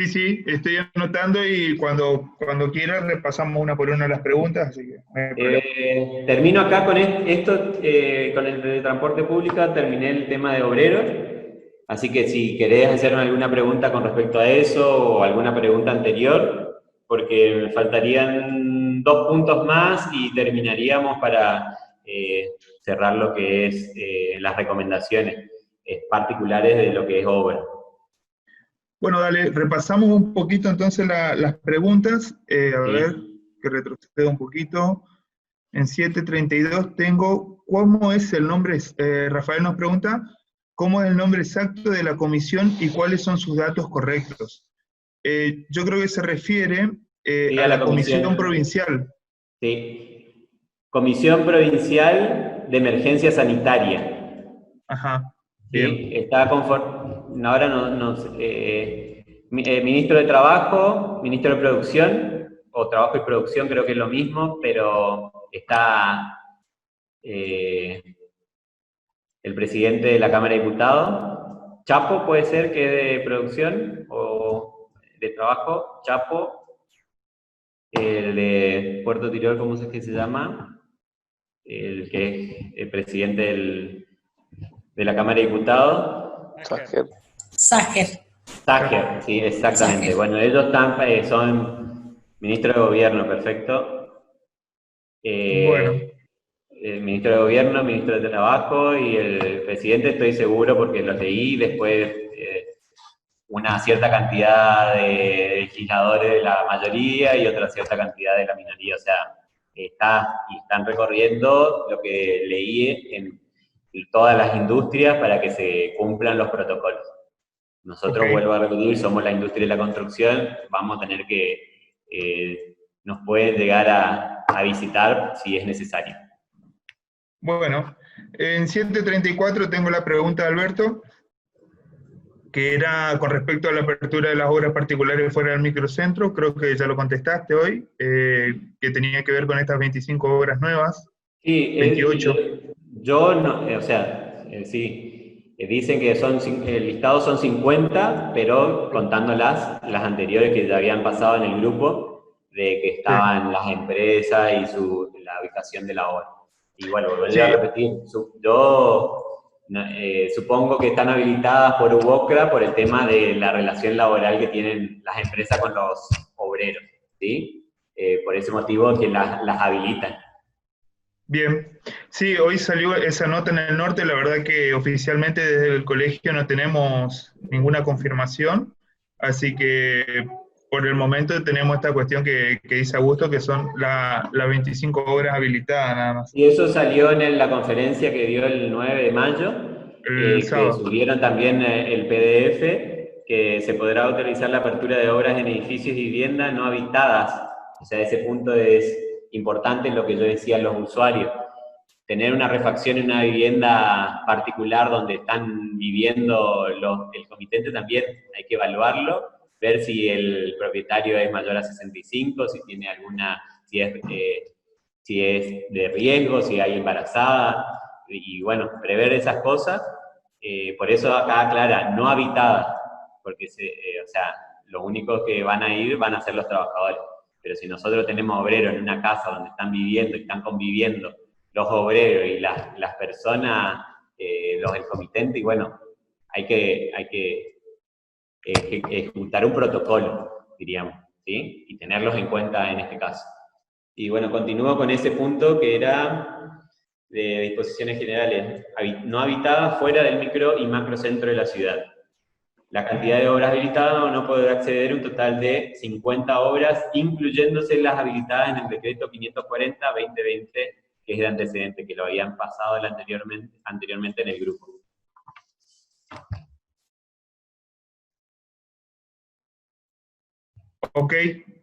Speaker 1: Sí, estoy anotando y cuando quieras repasamos una por una las preguntas, así que no hay problema.
Speaker 2: Termino acá con esto, con el de transporte público, terminé el tema de obreros, así que si querés hacerme alguna pregunta con respecto a eso o alguna pregunta anterior, porque me faltarían 2 puntos más y terminaríamos para cerrar lo que es las recomendaciones particulares de lo que es obra.
Speaker 1: Bueno, dale, repasamos un poquito entonces las preguntas. Ver, que retrocedo un poquito. En 732 tengo, ¿cómo es el nombre? Rafael nos pregunta, ¿cómo es el nombre exacto de la comisión y cuáles son sus datos correctos? Yo creo que se refiere a la comisión provincial.
Speaker 2: Sí, Comisión Provincial de Emergencia Sanitaria.
Speaker 1: Ajá.
Speaker 2: Sí, está ahora ministro de Trabajo, ministro de Producción, o Trabajo y Producción creo que es lo mismo, pero está el presidente de la Cámara de Diputados, Chapo puede ser que es de Producción o de Trabajo, Chapo, el de Puerto Tirol, ¿cómo es que se llama? El que es el presidente de la Cámara de Diputados. Sájer, sí, exactamente. Sájer. Bueno, ellos son ministros de gobierno, perfecto.
Speaker 1: Bueno.
Speaker 2: El ministro de gobierno, ministro de trabajo y el presidente estoy seguro porque los leí, después una cierta cantidad de legisladores de la mayoría y otra cierta cantidad de la minoría, o sea, están recorriendo lo que leí en todas las industrias para que se cumplan los protocolos. Nosotros, vuelvo a repetir, somos la industria de la construcción, vamos a tener que, nos pueden llegar a visitar si es necesario.
Speaker 1: Bueno, en 734 tengo la pregunta de Alberto, que era con respecto a la apertura de las obras particulares fuera del microcentro, creo que ya lo contestaste hoy, que tenía que ver con estas 25 obras nuevas,
Speaker 2: sí,
Speaker 1: 28.
Speaker 2: Yo no, o sea, sí, dicen que el listado son 50, pero contando las anteriores que ya habían pasado en el grupo, de que estaban las empresas y la ubicación de la obra. Y bueno, volver a repetir, yo supongo que están habilitadas por UBOCRA por el tema de la relación laboral que tienen las empresas con los obreros, ¿sí? Por ese motivo que las habilitan.
Speaker 1: Bien, sí, hoy salió esa nota en el norte, la verdad que oficialmente desde el colegio no tenemos ninguna confirmación, así que por el momento tenemos esta cuestión que dice Augusto, que son las 25 obras habilitadas nada más.
Speaker 2: Y eso salió en la conferencia que dio el 9 de mayo, que subieron también el PDF, que se podrá autorizar la apertura de obras en edificios y viviendas no habitadas, o sea, ese punto es importante en lo que yo decía a los usuarios. Tener una refacción en una vivienda particular donde están viviendo el comitente también hay que evaluarlo, ver si el propietario es mayor a 65, si tiene alguna, si es de riesgo, si hay embarazada, y bueno, prever esas cosas. Por eso acá aclara, no habitada, porque o sea, los únicos que van a ir van a ser los trabajadores. Pero si nosotros tenemos obreros en una casa donde están viviendo y están conviviendo los obreros y las personas, el comitente, y bueno, hay que ejecutar un protocolo, diríamos, ¿sí? Y tenerlos en cuenta en este caso. Y bueno, continúo con ese punto que era de disposiciones generales, no habitadas fuera del micro y macrocentro de la ciudad. La cantidad de obras habilitadas no podrá exceder un total de 50 obras, incluyéndose las habilitadas en el decreto 540-2020, que es de antecedente, que lo habían pasado anteriormente en el grupo.
Speaker 1: Ok,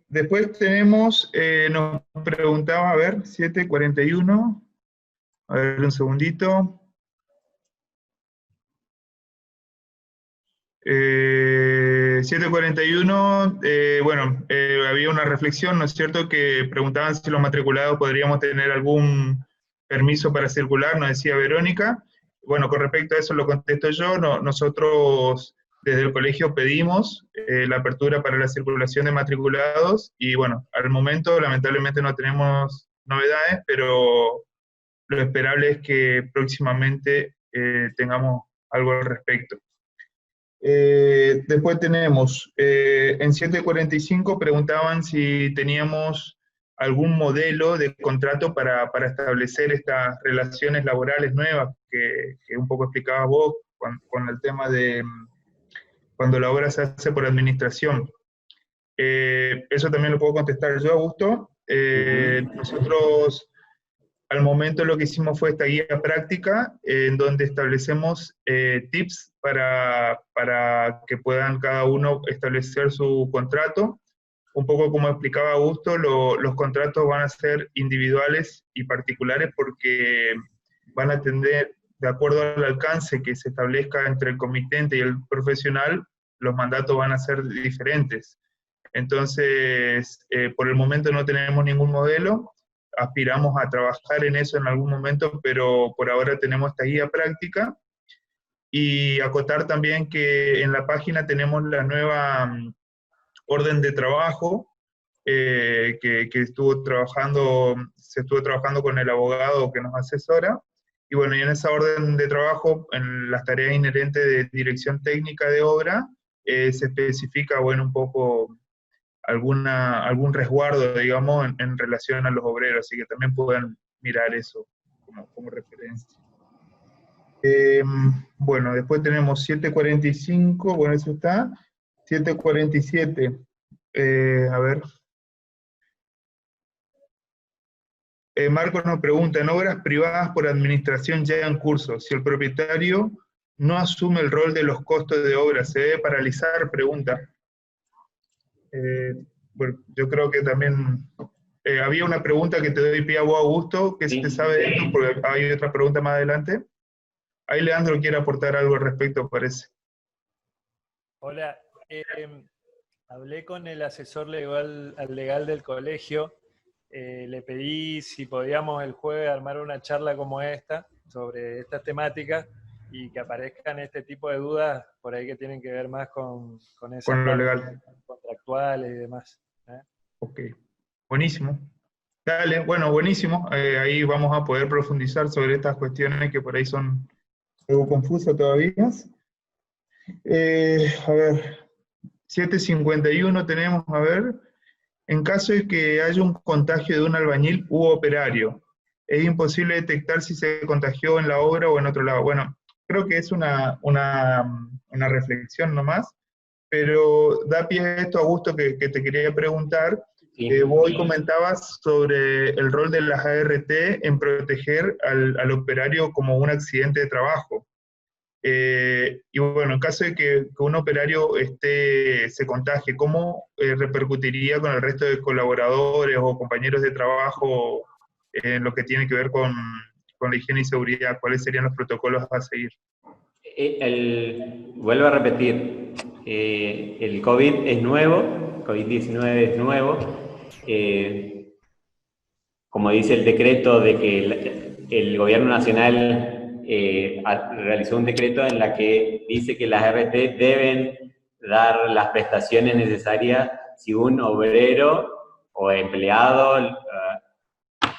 Speaker 1: después tenemos, nos preguntaba, a ver, 741, a ver un segundito. 741, bueno, había una reflexión, ¿no es cierto?, que preguntaban si los matriculados podríamos tener algún permiso para circular, nos decía Verónica. Bueno, con respecto a eso lo contesto yo, nosotros desde el colegio pedimos la apertura para la circulación de matriculados, y bueno, al momento lamentablemente no tenemos novedades, pero lo esperable es que próximamente tengamos algo al respecto. Después tenemos, en 745 preguntaban si teníamos algún modelo de contrato para establecer estas relaciones laborales nuevas que un poco explicabas vos con el tema de cuando la obra se hace por administración. Eso también lo puedo contestar yo, Augusto. Nosotros al momento lo que hicimos fue esta guía práctica en donde establecemos tips para que puedan cada uno establecer su contrato. Un poco como explicaba Augusto, los contratos van a ser individuales y particulares porque van a tener, de acuerdo al alcance que se establezca entre el comitente y el profesional, los mandatos van a ser diferentes. Entonces, por el momento no tenemos ningún modelo, aspiramos a trabajar en eso en algún momento, pero por ahora tenemos esta guía práctica. Y acotar también que en la página tenemos la nueva orden de trabajo, que se estuvo trabajando con el abogado que nos asesora. Y bueno, y en esa orden de trabajo, en las tareas inherentes de dirección técnica de obra, se especifica, bueno, un poco algún resguardo, digamos, en relación a los obreros, así que también puedan mirar eso como referencia. Bueno, después tenemos 745, bueno, eso está. 747, a ver. Marcos nos pregunta, en obras privadas por administración ya en curso, si el propietario no asume el rol de los costos de obra, ¿se debe paralizar? Pregunta. Bueno, yo creo que también había una pregunta que te doy pie a vos, Augusto, que si te sabe de esto, porque hay otra pregunta más adelante. Ahí Leandro quiere aportar algo al respecto, parece.
Speaker 4: Hola, hablé con el asesor legal del colegio, le pedí si podíamos el jueves armar una charla como esta, sobre estas temáticas, y que aparezcan este tipo de dudas por ahí que tienen que ver más con
Speaker 1: lo legal,
Speaker 4: contractuales y demás.
Speaker 1: Ok, buenísimo. Dale, bueno, buenísimo. Ahí vamos a poder profundizar sobre estas cuestiones que por ahí son algo confusas todavía. A ver, 751 tenemos, a ver, en caso de que haya un contagio de un albañil u operario, es imposible detectar si se contagió en la obra o en otro lado. Bueno, creo que es una reflexión nomás, pero da pie a esto, Augusto, que te quería preguntar. Sí. Vos hoy comentabas sobre el rol de las ART en proteger al operario como un accidente de trabajo. Y bueno, en caso de que un operario se contagie, ¿cómo repercutiría con el resto de colaboradores o compañeros de trabajo en lo que tiene que ver con la higiene y seguridad? ¿Cuáles serían los protocolos a seguir?
Speaker 2: Vuelvo a repetir, el COVID es nuevo, COVID-19 es nuevo. Como dice el decreto de que el gobierno nacional realizó un decreto en la que dice que las RT deben dar las prestaciones necesarias si un obrero o empleado,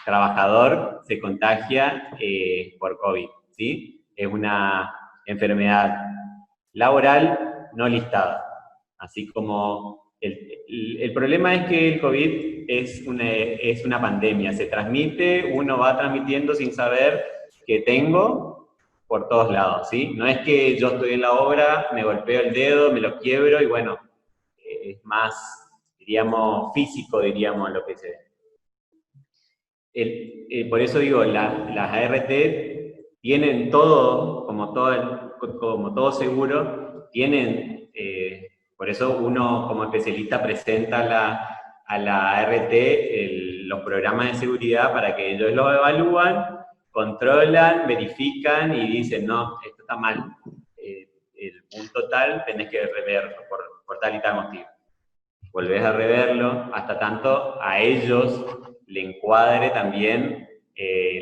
Speaker 2: trabajador, se contagia por COVID, ¿sí? Es una enfermedad laboral no listada. Así como el problema es que el COVID es una pandemia, se transmite, uno va transmitiendo sin saber que tengo por todos lados, ¿sí? No es que yo estoy en la obra, me golpeo el dedo, me lo quiebro y bueno, es más, diríamos, físico, diríamos, lo que se ve. Por eso digo, las ART tienen todo, como todo seguro, tienen, por eso uno como especialista presenta a la ART los programas de seguridad para que ellos los evalúan, controlan, verifican y dicen, no, esto está mal, el punto tal tenés que reverlo por tal y tal motivo. Volvés a reverlo hasta tanto a ellos le encuadre también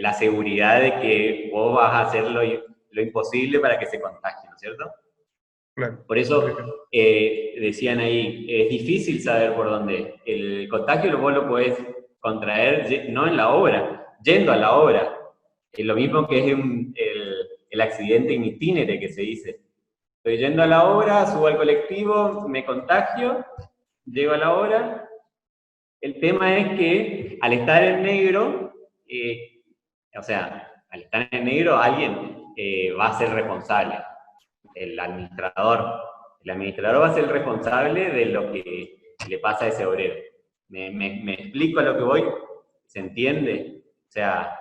Speaker 2: la seguridad de que vos vas a hacer lo imposible para que se contagien, ¿no es cierto?
Speaker 1: Claro.
Speaker 2: Por eso decían ahí, es difícil saber por dónde. El contagio vos lo podés contraer no en la obra, yendo a la obra. Es lo mismo que es el accidente in itinere que se dice. Estoy yendo a la obra, subo al colectivo, me contagio, llego a la obra. El tema es que al estar en negro, o sea, al estar en negro alguien va a ser responsable, el administrador. El administrador va a ser el responsable de lo que le pasa a ese obrero. ¿Me explico a lo que voy? ¿Se entiende? O sea,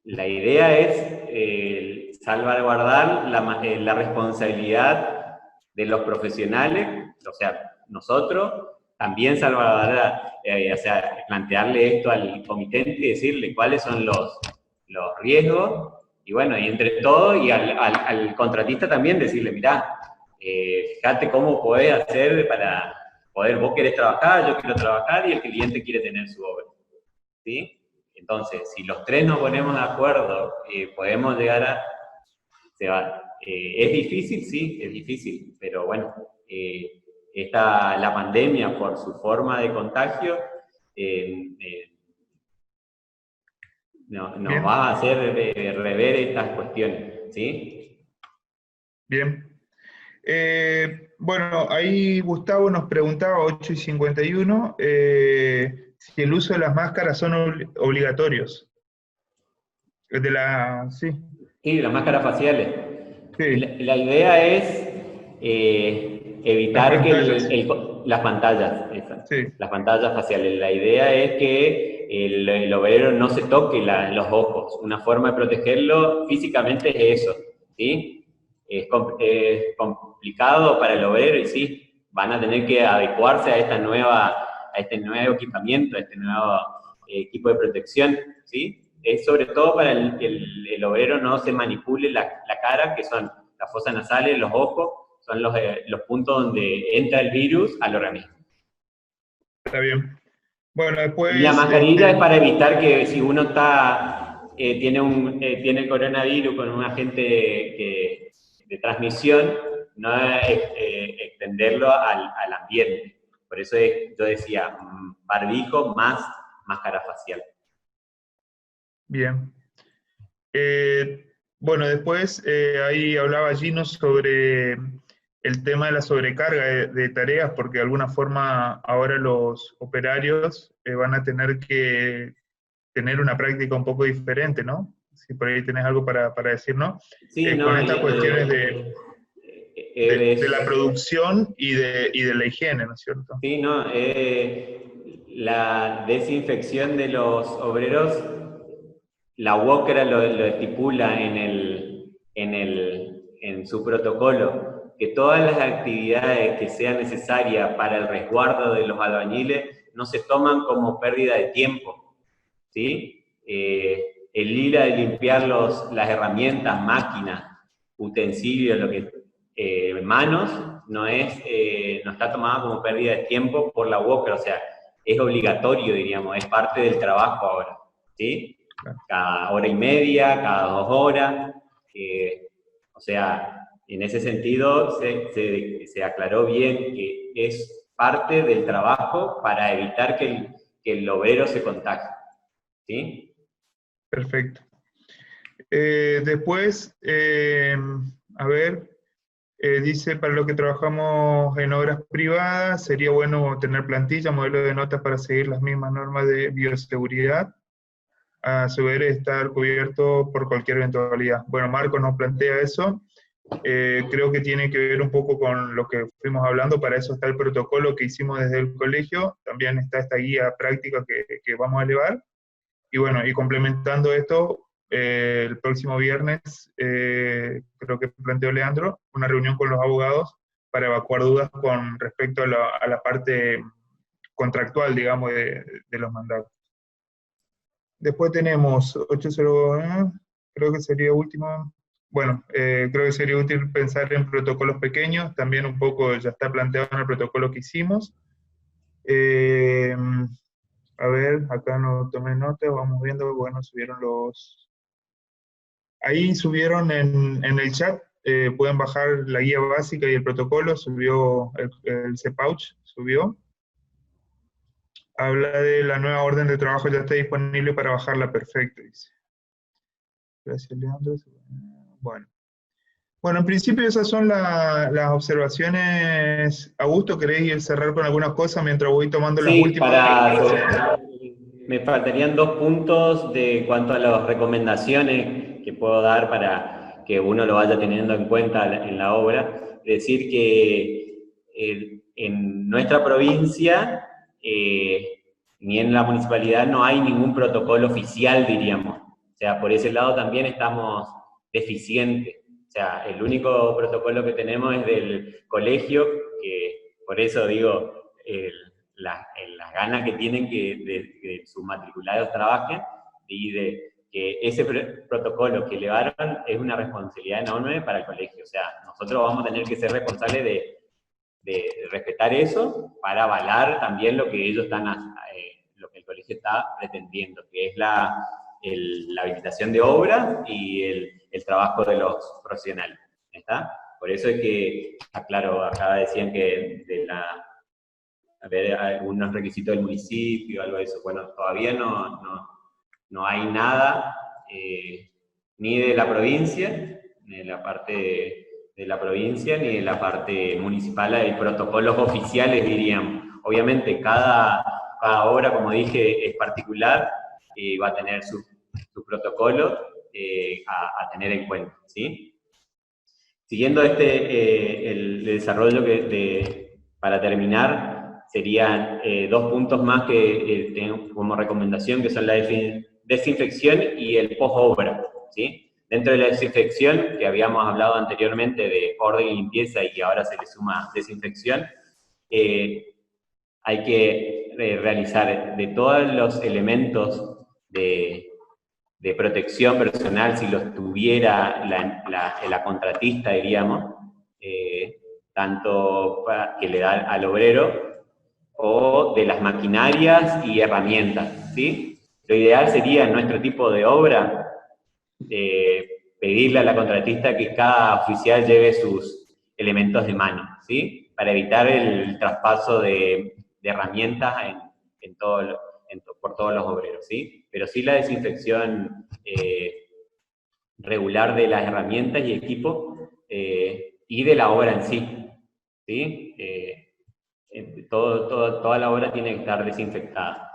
Speaker 2: la idea es salvaguardar la responsabilidad de los profesionales, o sea, nosotros, también salvaguardar, o sea, plantearle esto al comitente y decirle cuáles son los riesgos, y bueno, y entre todo, y al contratista también decirle, mirá, fíjate cómo podés hacer para poder, vos querés trabajar, yo quiero trabajar, y el cliente quiere tener su obra, ¿sí? Entonces, si los tres nos ponemos de acuerdo, podemos llegar a... ¿Es difícil? Sí, es difícil, pero bueno, la pandemia, por su forma de contagio, nos va a hacer rever estas cuestiones, ¿sí?
Speaker 1: Bien. Bueno, ahí Gustavo nos preguntaba, 8:51, si el uso de las máscaras son obligatorios. Sí.
Speaker 2: Sí, las máscaras faciales.
Speaker 1: Sí.
Speaker 2: La idea es evitar las pantallas,
Speaker 1: Sí.
Speaker 2: las pantallas faciales. La idea es que el obrero no se toque los ojos. Una forma de protegerlo físicamente es eso, ¿sí? Es complicado para el obrero y sí, van a tener que adecuarse a este nuevo equipamiento, a este nuevo equipo de protección, ¿sí? Es sobre todo para que el obrero no se manipule la cara, que son las fosas nasales, los ojos, son los puntos donde entra el virus al organismo.
Speaker 1: Está bien. Bueno, después...
Speaker 2: Y la mascarilla es para evitar que si uno tiene el coronavirus con un agente de transmisión, no extenderlo al ambiente. Por eso yo decía, barbijo más máscara facial.
Speaker 1: Bien. Bueno, después ahí hablaba Gino sobre el tema de la sobrecarga de tareas, porque de alguna forma ahora los operarios van a tener que tener una práctica un poco diferente, ¿no? Si por ahí tenés algo para decir, ¿no?
Speaker 2: Sí,
Speaker 1: Con estas cuestiones de la producción y de la higiene, ¿no es cierto?
Speaker 2: Sí, no, la desinfección de los obreros, la UOCRA lo estipula en en su protocolo que todas las actividades que sean necesarias para el resguardo de los albañiles no se toman como pérdida de tiempo, ¿sí? El ir a limpiar las herramientas, máquinas, utensilios, manos, no está tomada como pérdida de tiempo por la UOCRA, o sea, es obligatorio, diríamos, es parte del trabajo ahora, ¿sí? Cada hora y media, cada 2 horas, o sea, en ese sentido se aclaró bien que es parte del trabajo para evitar que el obrero se contagie, ¿sí?
Speaker 1: Perfecto. Después, a ver, dice, para lo que trabajamos en obras privadas, sería bueno tener plantilla, modelo de notas para seguir las mismas normas de bioseguridad, a su vez estar cubierto por cualquier eventualidad. Bueno, Marco nos plantea eso. Creo que tiene que ver un poco con lo que fuimos hablando, para eso está el protocolo que hicimos desde el colegio, también está esta guía práctica que vamos a elevar, y bueno, y complementando esto, el próximo viernes, creo que planteó Leandro, una reunión con los abogados para evacuar dudas con respecto a la parte contractual, digamos, de los mandatos. Después tenemos 80, creo que sería último. Bueno, creo que sería útil pensar en protocolos pequeños, también un poco ya está planteado en el protocolo que hicimos. A ver, acá no tomé nota, vamos viendo, bueno, subieron ahí subieron en el chat, pueden bajar la guía básica y el protocolo, subió el CPAUCH, subió. Habla de la nueva orden de trabajo, ya está disponible para bajarla, perfecto, dice. Gracias, Leandro. Bueno. Bueno, en principio esas son las observaciones. Augusto, ¿queréis cerrar con algunas cosas mientras voy tomando las últimas?
Speaker 2: Me faltarían 2 puntos de cuanto a las recomendaciones que puedo dar para que uno lo vaya teniendo en cuenta en la obra. Decir que en nuestra provincia, ni en la municipalidad, no hay ningún protocolo oficial, diríamos. O sea, por ese lado también estamos deficientes. O sea, el único protocolo que tenemos es del colegio, que por eso digo, las ganas que tienen que sus matriculados trabajen, y de que ese protocolo que elevaron es una responsabilidad enorme para el colegio. O sea, nosotros vamos a tener que ser responsables de respetar eso para avalar también lo que ellos están, lo que el colegio está pretendiendo, que es la habilitación de obra y el trabajo de los profesionales. ¿Está? Por eso es que, claro, acá decían que haber algunos requisitos del municipio, algo de eso. Bueno, todavía no hay nada, ni de la provincia, ni de la parte de la provincia, ni de la parte municipal. Hay protocolos oficiales, diríamos. Obviamente, cada obra, como dije, es particular, y va a tener su protocolo a tener en cuenta, ¿sí? Siguiendo el desarrollo para terminar, serían 2 puntos más que tengo como recomendación, que son la desinfección y el post-obra, ¿sí? Dentro de la desinfección, que habíamos hablado anteriormente de orden y limpieza, y ahora se le suma desinfección, hay que realizar de todos los elementos de protección personal, si los tuviera la contratista, diríamos, tanto que le da al obrero, o de las maquinarias y herramientas, ¿sí? Lo ideal sería, en nuestro tipo de obra, pedirle a la contratista que cada oficial lleve sus elementos de mano, ¿sí? Para evitar el traspaso de herramientas por todos los obreros, ¿sí? Pero sí la desinfección regular de las herramientas y equipos, y de la obra en sí, ¿sí? Toda la obra tiene que estar desinfectada.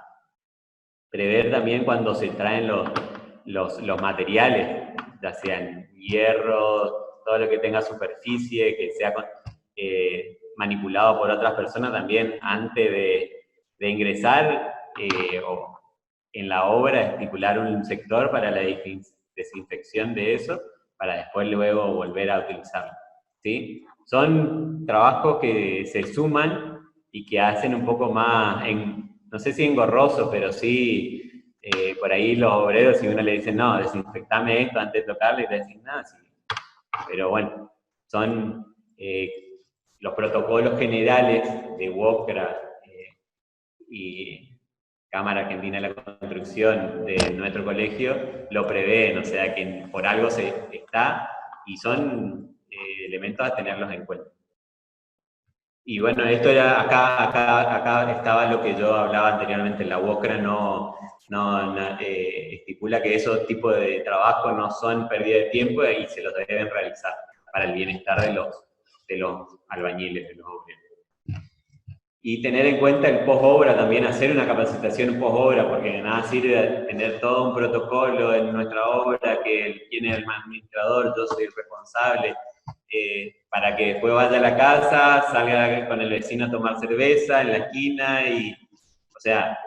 Speaker 2: Prever también cuando se traen los materiales, ya sean hierro, todo lo que tenga superficie, que sea manipulado por otras personas, también antes de ingresar o en la obra estipular un sector para la desinfección de eso, para después luego volver a utilizarlo, ¿sí? Son trabajos que se suman y que hacen un poco más, no sé si engorroso, pero sí, por ahí los obreros, si uno le dice, no, desinfectame esto antes de tocarlo, y te dicen, nada, sí. Pero bueno, son los protocolos generales de WOCRA y Cámara Argentina de la Construcción de nuestro colegio lo prevén, o sea que por algo se está, y son elementos a tenerlos en cuenta. Y bueno, esto era, acá estaba lo que yo hablaba anteriormente, la WOCRA no estipula que esos tipos de trabajo no son pérdida de tiempo y se los deben realizar para el bienestar de los albañiles, de los obreros. Y tener en cuenta el post-obra también, hacer una capacitación post-obra, porque de nada sirve tener todo un protocolo en nuestra obra, que quién es el administrador, yo soy el responsable, para que después vaya a la casa, salga con el vecino a tomar cerveza en la esquina, y, o sea,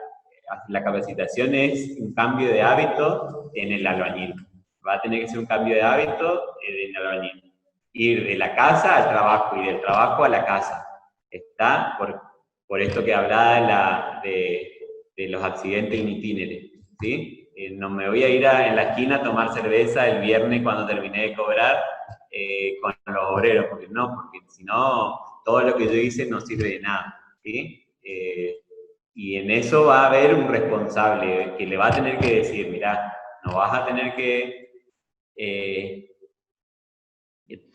Speaker 2: la capacitación es un cambio de hábito en el albañil. Va a tener que ser un cambio de hábito en el albañil. Ir de la casa al trabajo y del trabajo a la casa. Está por esto que hablaba de los accidentes in itinere, ¿sí? No me voy a ir en la esquina a tomar cerveza el viernes cuando terminé de cobrar con los obreros, porque si no, todo lo que yo hice no sirve de nada, ¿sí? Y en eso va a haber un responsable que le va a tener que decir, mirá, no vas a tener que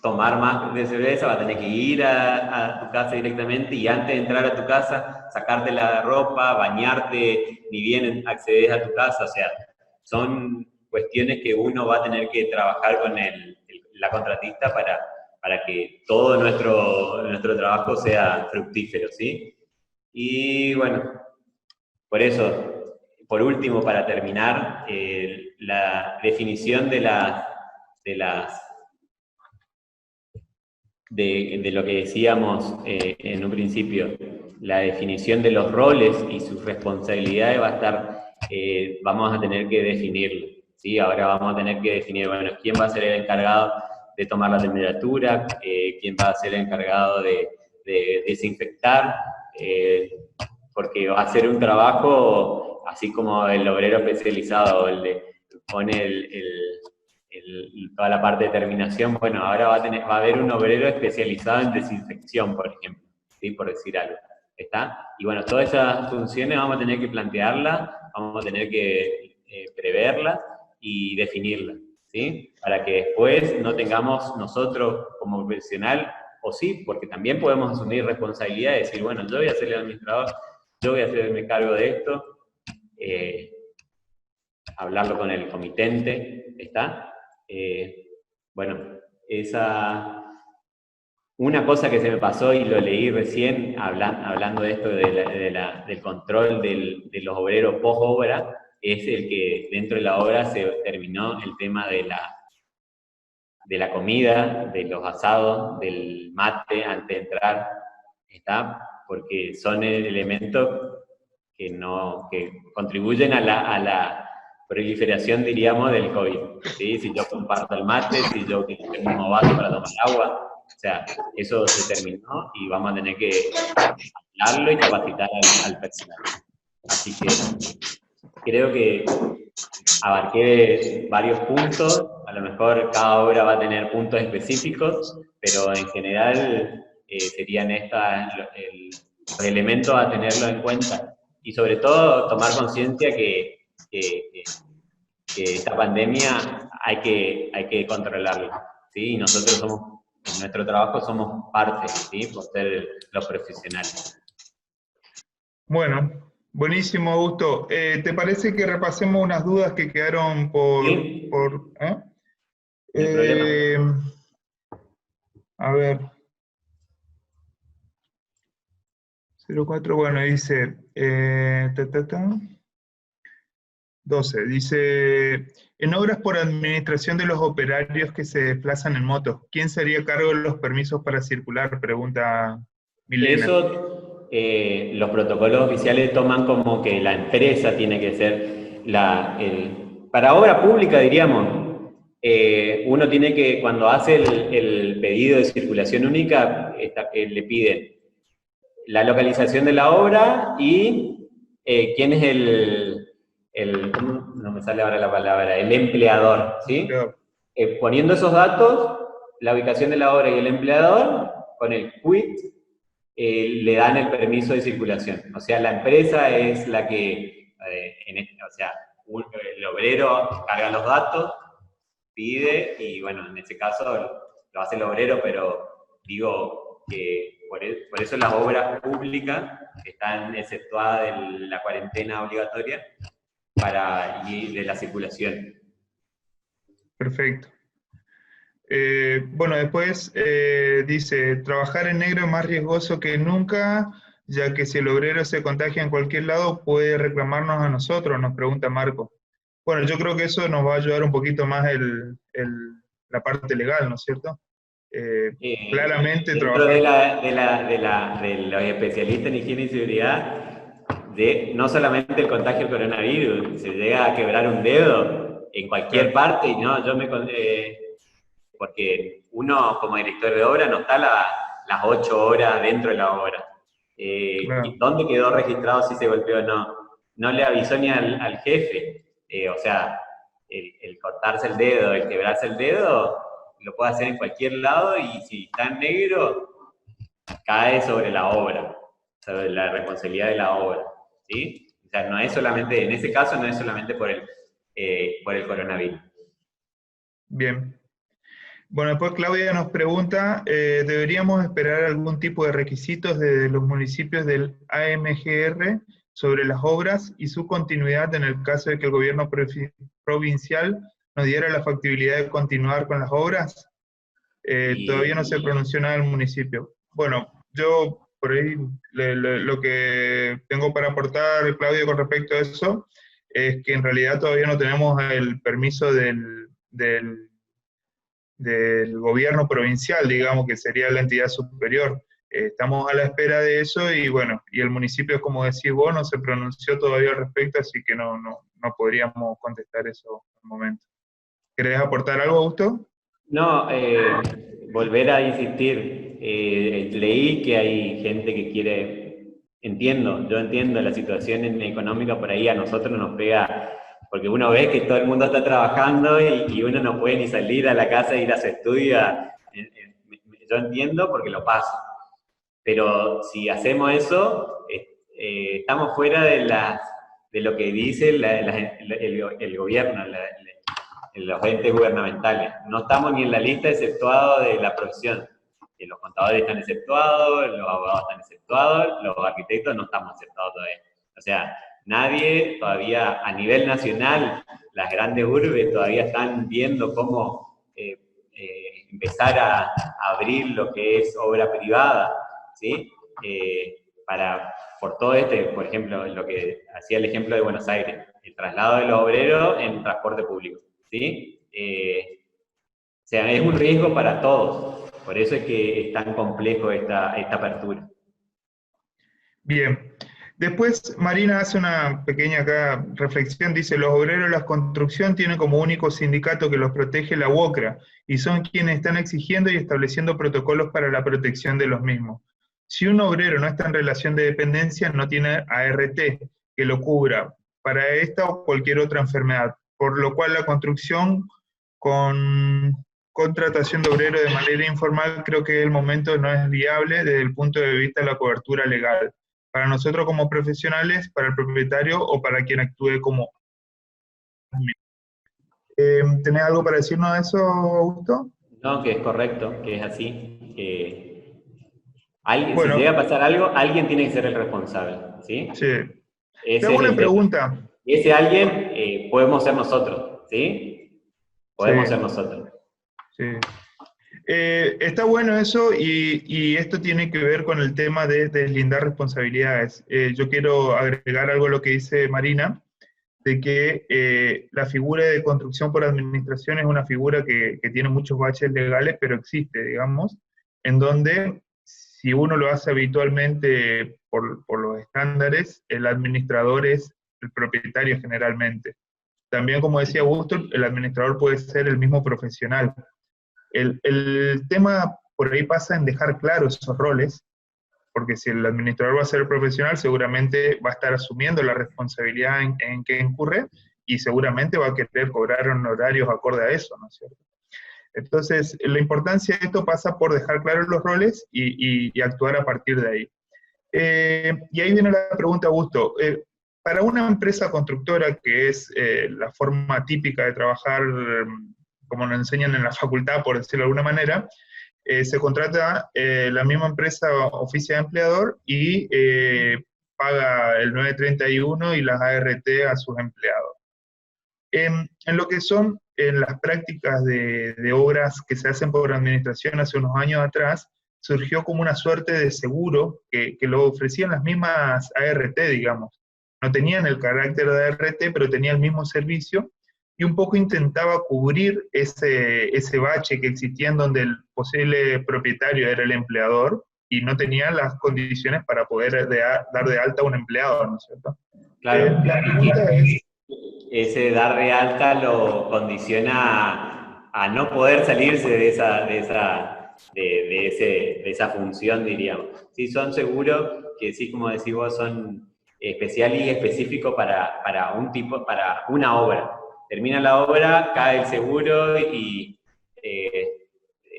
Speaker 2: tomar más de cerveza, vas a tener que ir a tu casa directamente, y antes de entrar a tu casa, sacarte la ropa, bañarte, ni bien accedes a tu casa. O sea, son cuestiones que uno va a tener que trabajar con la contratista para que todo nuestro trabajo sea fructífero, ¿sí? Y bueno, por eso, por último, para terminar, la definición de lo que decíamos en un principio, la definición de los roles y sus responsabilidades va a estar, vamos a tener que definirlo, ¿sí? Ahora vamos a tener que definir, bueno, quién va a ser el encargado de tomar la temperatura, quién va a ser el encargado de desinfectar, porque va a ser un trabajo, así como el obrero especializado, el de pone toda la parte de terminación. Bueno, ahora va a haber un obrero especializado en desinfección, por ejemplo, ¿sí? Por decir algo. ¿Está? Y bueno, todas esas funciones vamos a tener que plantearlas, vamos a tener que preverlas y definirlas, ¿sí? Para que después no tengamos nosotros como profesional, o sí, porque también podemos asumir responsabilidad y decir, bueno, yo voy a ser el administrador, yo voy a hacerme cargo de esto, hablarlo con el comitente, ¿está? Bueno, una cosa que se me pasó y lo leí recién, hablando de esto del control de los obreros post-obra, es el que dentro de la obra se terminó el tema de la comida, de los asados, del mate antes de entrar, ¿está? Porque son elementos que contribuyen a la proliferación, diríamos, del COVID, ¿sí? Si yo comparto el mate, si yo tengo un mismo vaso para tomar agua, o sea, eso se terminó y vamos a tener que hablarlo y capacitar al personal. Así que creo que abarqué varios puntos, a lo mejor cada obra va a tener puntos específicos, pero en general serían los elementos a tenerlo en cuenta. Y sobre todo tomar conciencia que esta pandemia hay que controlarla, ¿sí? Y nosotros en nuestro trabajo somos parte, ¿sí? Por ser los profesionales.
Speaker 1: Bueno, buenísimo, Augusto. ¿Te parece que repasemos unas dudas que quedaron
Speaker 2: ¿Sí?
Speaker 1: No
Speaker 2: hay problema.
Speaker 1: A ver. 04, bueno, dice, 12, dice, en obras por administración de los operarios que se desplazan en moto, ¿quién sería a cargo de los permisos para circular? Pregunta Milena.
Speaker 2: Eso, los protocolos oficiales toman como que la empresa tiene que ser para obra pública, diríamos, uno tiene que, cuando hace el pedido de circulación única, le piden la localización de la obra y quién es no me sale ahora la palabra, el empleador, ¿sí? Poniendo esos datos, la ubicación de la obra y el empleador, con el quit, le dan el permiso de circulación. O sea, la empresa es la que, o sea, el obrero carga los datos, pide, y bueno, en ese caso lo hace el obrero, pero digo que por eso las obras públicas están exceptuadas de la cuarentena obligatoria y de la circulación.
Speaker 1: Perfecto. Bueno, después dice, trabajar en negro es más riesgoso que nunca, ya que si el obrero se contagia en cualquier lado, puede reclamarnos a nosotros, nos pregunta Marco. Bueno, yo creo que eso nos va a ayudar un poquito más la parte legal, ¿no es cierto? Claramente
Speaker 2: dentro
Speaker 1: trabajar...
Speaker 2: de los especialistas en higiene y seguridad, no solamente el contagio del coronavirus, se llega a quebrar un dedo en cualquier parte, y no, porque uno como director de obra no está las 8 horas dentro de la obra. ¿Dónde quedó registrado si se golpeó o no? No le avisó ni al jefe. O sea, el cortarse el dedo, el quebrarse el dedo, lo puede hacer en cualquier lado, y si está en negro, cae sobre la obra, sobre la responsabilidad de la obra, ¿sí? O sea, no es solamente, en ese caso, no es solamente por el coronavirus.
Speaker 1: Bien. Bueno, después Claudia nos pregunta, ¿deberíamos esperar algún tipo de requisitos de los municipios del AMGR sobre las obras y su continuidad en el caso de que el gobierno provincial nos diera la factibilidad de continuar con las obras? Todavía no se pronunció nada el municipio. Bueno, yo por ahí lo que tengo para aportar, Claudia, con respecto a eso, es que en realidad todavía no tenemos el permiso del gobierno provincial, digamos, que sería la entidad superior. Estamos a la espera de eso y bueno, y el municipio, como decís vos, no se pronunció todavía al respecto, así que no podríamos contestar eso al momento. ¿Querés aportar algo, Augusto?
Speaker 2: No, volver a insistir. Leí que hay gente que quiere, yo entiendo la situación económica, por ahí a nosotros nos pega, porque uno ve que todo el mundo está trabajando y uno no puede ni salir a la casa e ir a su estudio. Yo entiendo porque lo paso. Pero si hacemos eso, estamos fuera de lo que dice el gobierno, los entes gubernamentales. No estamos ni en la lista exceptuado de la profesión. Los contadores están exceptuados, los abogados están exceptuados, los arquitectos no estamos exceptuados todavía. O sea, nadie todavía, a nivel nacional, las grandes urbes todavía están viendo cómo empezar a abrir lo que es obra privada, ¿sí? Por todo por ejemplo, lo que hacía el ejemplo de Buenos Aires, el traslado de los obreros en transporte público, ¿sí? O sea, es un riesgo para todos, por eso es que es tan complejo esta apertura.
Speaker 1: Bien. Después Marina hace una pequeña acá reflexión, dice, los obreros de la construcción tienen como único sindicato que los protege la UOCRA, y son quienes están exigiendo y estableciendo protocolos para la protección de los mismos. Si un obrero no está en relación de dependencia, no tiene ART que lo cubra para esta o cualquier otra enfermedad, por lo cual la construcción con contratación de obreros de manera informal creo que el momento no es viable desde el punto de vista de la cobertura legal, para nosotros como profesionales, para el propietario o para quien actúe como... ¿Tenés algo para decirnos de eso, Augusto?
Speaker 2: No, que es correcto, que es así, que
Speaker 1: Bueno,
Speaker 2: si llega a pasar algo, alguien tiene que ser el responsable, ¿sí?
Speaker 1: Sí. Te hago una pregunta.
Speaker 2: Ese alguien podemos ser nosotros, ¿sí? Podemos ser nosotros.
Speaker 1: Sí. Está bueno eso y esto tiene que ver con el tema de deslindar responsabilidades. Yo quiero agregar algo a lo que dice Marina, de que la figura de construcción por administración es una figura que tiene muchos baches legales, pero existe, digamos, en donde si uno lo hace habitualmente por los estándares, el administrador es el propietario generalmente. también, como decía Augusto, el administrador puede ser el mismo profesional. El tema por ahí pasa en dejar claros esos roles, porque si el administrador va a ser el profesional, seguramente va a estar asumiendo la responsabilidad en que incurre, y seguramente va a querer cobrar honorarios acorde a eso, ¿no es cierto? Entonces, la importancia de esto pasa por dejar claros los roles y actuar a partir de ahí. Y ahí viene la pregunta, Augusto. Para una empresa constructora, que es la forma típica de trabajar, como nos enseñan en la facultad, por decirlo de alguna manera, se contrata la misma empresa oficia de empleador y paga el 931 y las ART a sus empleados. En lo que son en las prácticas de obras que se hacen por administración hace unos años atrás, surgió como una suerte de seguro que lo ofrecían las mismas ART, digamos. No tenían el carácter de ART, pero tenía el mismo servicio, y un poco intentaba cubrir ese bache que existía en donde el posible propietario era el empleador y no tenía las condiciones para poder dar de alta a un empleado, ¿no es cierto?
Speaker 2: Claro,
Speaker 1: La pregunta es...
Speaker 2: ese dar de alta lo condiciona a no poder salirse de esa función, diríamos. Sí, son seguros que sí, como decís vos, son especiales y específicos para una obra. Termina la obra, cae el seguro y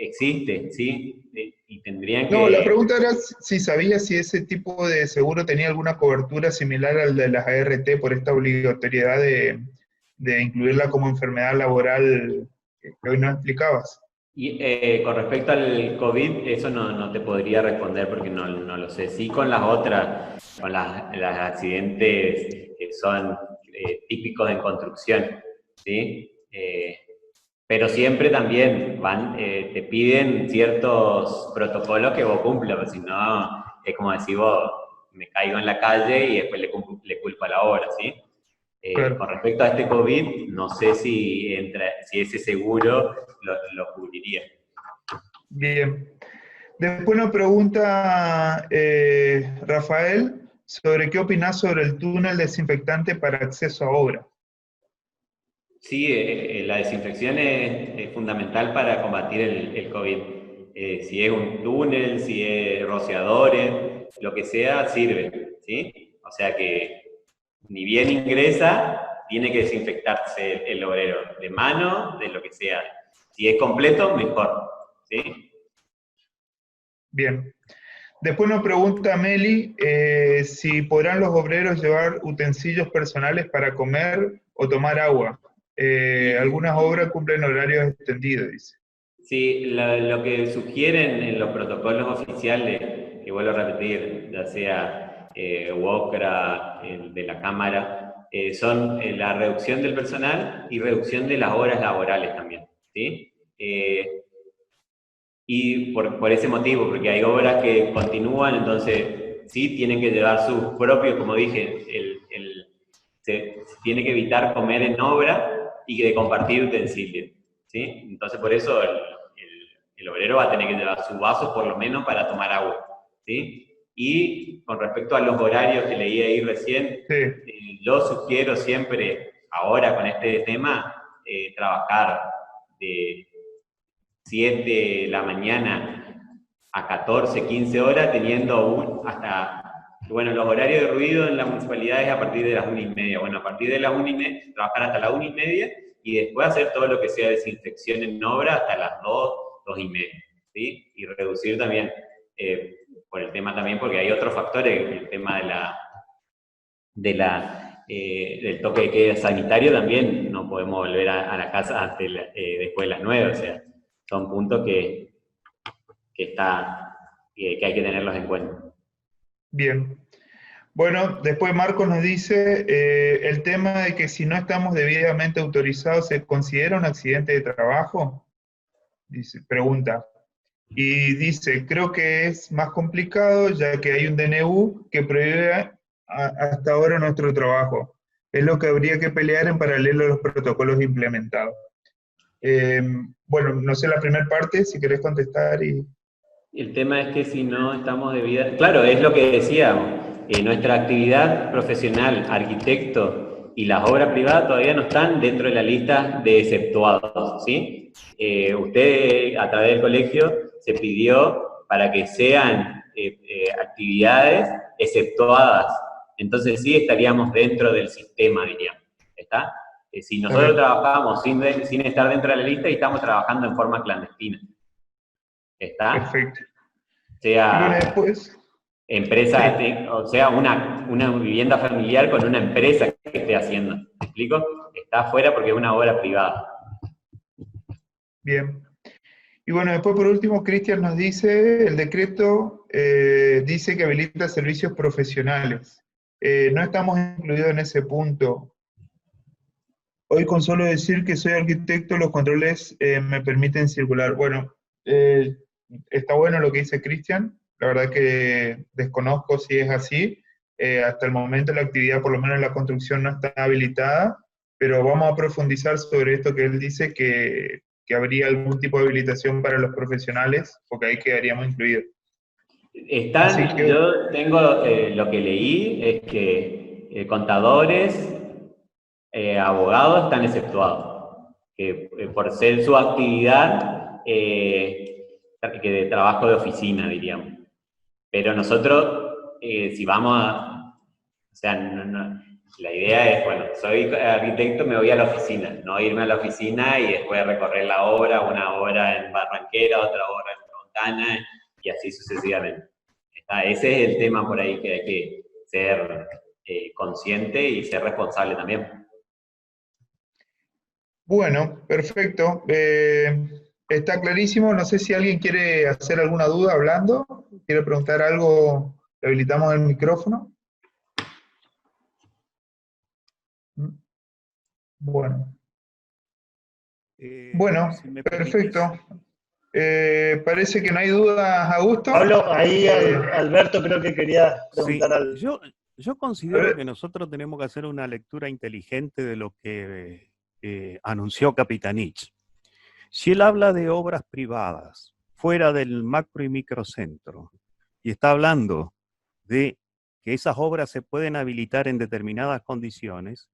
Speaker 2: existe, ¿sí? Y tendrían que...
Speaker 1: No, la pregunta era si sabía si ese tipo de seguro tenía alguna cobertura similar al de las ART por esta obligatoriedad de incluirla como enfermedad laboral que hoy nos explicabas.
Speaker 2: Y con respecto al COVID, eso no te podría responder porque no lo sé. Sí con las otras, con las accidentes que son típicos en construcción, ¿sí? Pero siempre también te piden ciertos protocolos que vos cumplas, porque si no, es como decir vos, me caigo en la calle y después le culpo a la obra, ¿sí?
Speaker 1: Claro.
Speaker 2: Con respecto a este COVID, no sé si ese seguro lo cubriría.
Speaker 1: Bien. Después nos pregunta Rafael sobre qué opinás sobre el túnel desinfectante para acceso a obra.
Speaker 2: Sí, la desinfección es fundamental para combatir el COVID. Si es un túnel, si es rociadores, lo que sea, sirve, ¿sí? O sea que ni bien ingresa, tiene que desinfectarse el obrero, de mano, de lo que sea. Si es completo, mejor, ¿sí?
Speaker 1: Bien. Después nos pregunta Meli si podrán los obreros llevar utensilios personales para comer o tomar agua. Algunas obras cumplen horarios extendidos, dice.
Speaker 2: Sí, lo que sugieren en los protocolos oficiales, que vuelvo a repetir, ya sea WOCRA, el de la Cámara, son la reducción del personal y reducción de las horas laborales también, ¿sí? Y por ese motivo, porque hay obras que continúan, entonces sí tienen que llevar sus propios, como dije, se tiene que evitar comer en obra y de compartir utensilios, ¿sí? Entonces por eso el obrero va a tener que llevar su vaso por lo menos para tomar agua, ¿sí? Y con respecto a los horarios que leí ahí recién, sí. Yo sugiero siempre, ahora con este tema, trabajar de 7 de la mañana a 14, 15 horas, teniendo bueno, los horarios de ruido en la municipalidad es a partir de las 1:30. Bueno, a partir de las 1:30, trabajar hasta las 1:30 y después hacer todo lo que sea desinfección en obra hasta las 2, 2:30, ¿sí? Y reducir también, por el tema también, porque hay otros factores, el tema del toque de queda sanitario también, no podemos volver a la casa después de las 9, o sea, son puntos que hay que tenerlos en cuenta.
Speaker 1: Bien. Bueno, después Marcos nos dice el tema de que si no estamos debidamente autorizados, ¿se considera un accidente de trabajo? Dice, pregunta. Y dice, creo que es más complicado ya que hay un DNU que prohíbe hasta ahora nuestro trabajo. Es lo que habría que pelear en paralelo a los protocolos implementados. Bueno, no sé la primera parte, si querés contestar.
Speaker 2: El tema es que si no estamos claro, es lo que decíamos, nuestra actividad profesional, arquitecto y las obras privadas todavía no están dentro de la lista de exceptuados, ¿sí? Usted, a través del colegio, se pidió para que sean actividades exceptuadas. Entonces sí estaríamos dentro del sistema, diríamos. ¿Está? Si nosotros trabajamos sin estar dentro de la lista y estamos trabajando en forma clandestina. ¿Está?
Speaker 1: Perfecto.
Speaker 2: Sea,
Speaker 1: y bueno, después...
Speaker 2: empresa,
Speaker 1: Sí.
Speaker 2: o sea, una vivienda familiar con una empresa que esté haciendo. ¿Me explico? Está afuera porque es una obra privada.
Speaker 1: Bien. Y bueno, después por último, Cristian nos dice, el decreto dice que habilita servicios profesionales. No estamos incluidos en ese punto. Hoy con solo decir que soy arquitecto, los controles me permiten circular. Bueno, está bueno lo que dice Cristian, la verdad que desconozco si es así. Hasta el momento la actividad, por lo menos en la construcción, no está habilitada, pero vamos a profundizar sobre esto que él dice que habría algún tipo de habilitación para los profesionales, porque ahí quedaríamos incluidos.
Speaker 2: Yo tengo lo que leí es que contadores, abogados están exceptuados, que por ser su actividad que de trabajo de oficina, diríamos. Pero nosotros, si vamos a... O sea, la idea es, bueno, soy arquitecto, me voy a la oficina, no irme a la oficina y después recorrer la obra, una hora en Barranquera, otra hora en Fontana, y así sucesivamente. Ese es el tema por ahí que hay que ser consciente y ser responsable también.
Speaker 1: Bueno, perfecto. Está clarísimo. No sé si alguien quiere hacer alguna duda hablando, quiere preguntar algo, le habilitamos el micrófono. Bueno. Bueno,
Speaker 5: si me
Speaker 1: perfecto. Parece que no hay dudas, Augusto.
Speaker 3: Pablo, ahí Alberto creo que quería preguntar algo.
Speaker 5: Yo considero que nosotros tenemos que hacer una lectura inteligente de lo que anunció Capitanich. Si él habla de obras privadas, fuera del macro y microcentro, y está hablando de que esas obras se pueden habilitar en determinadas condiciones,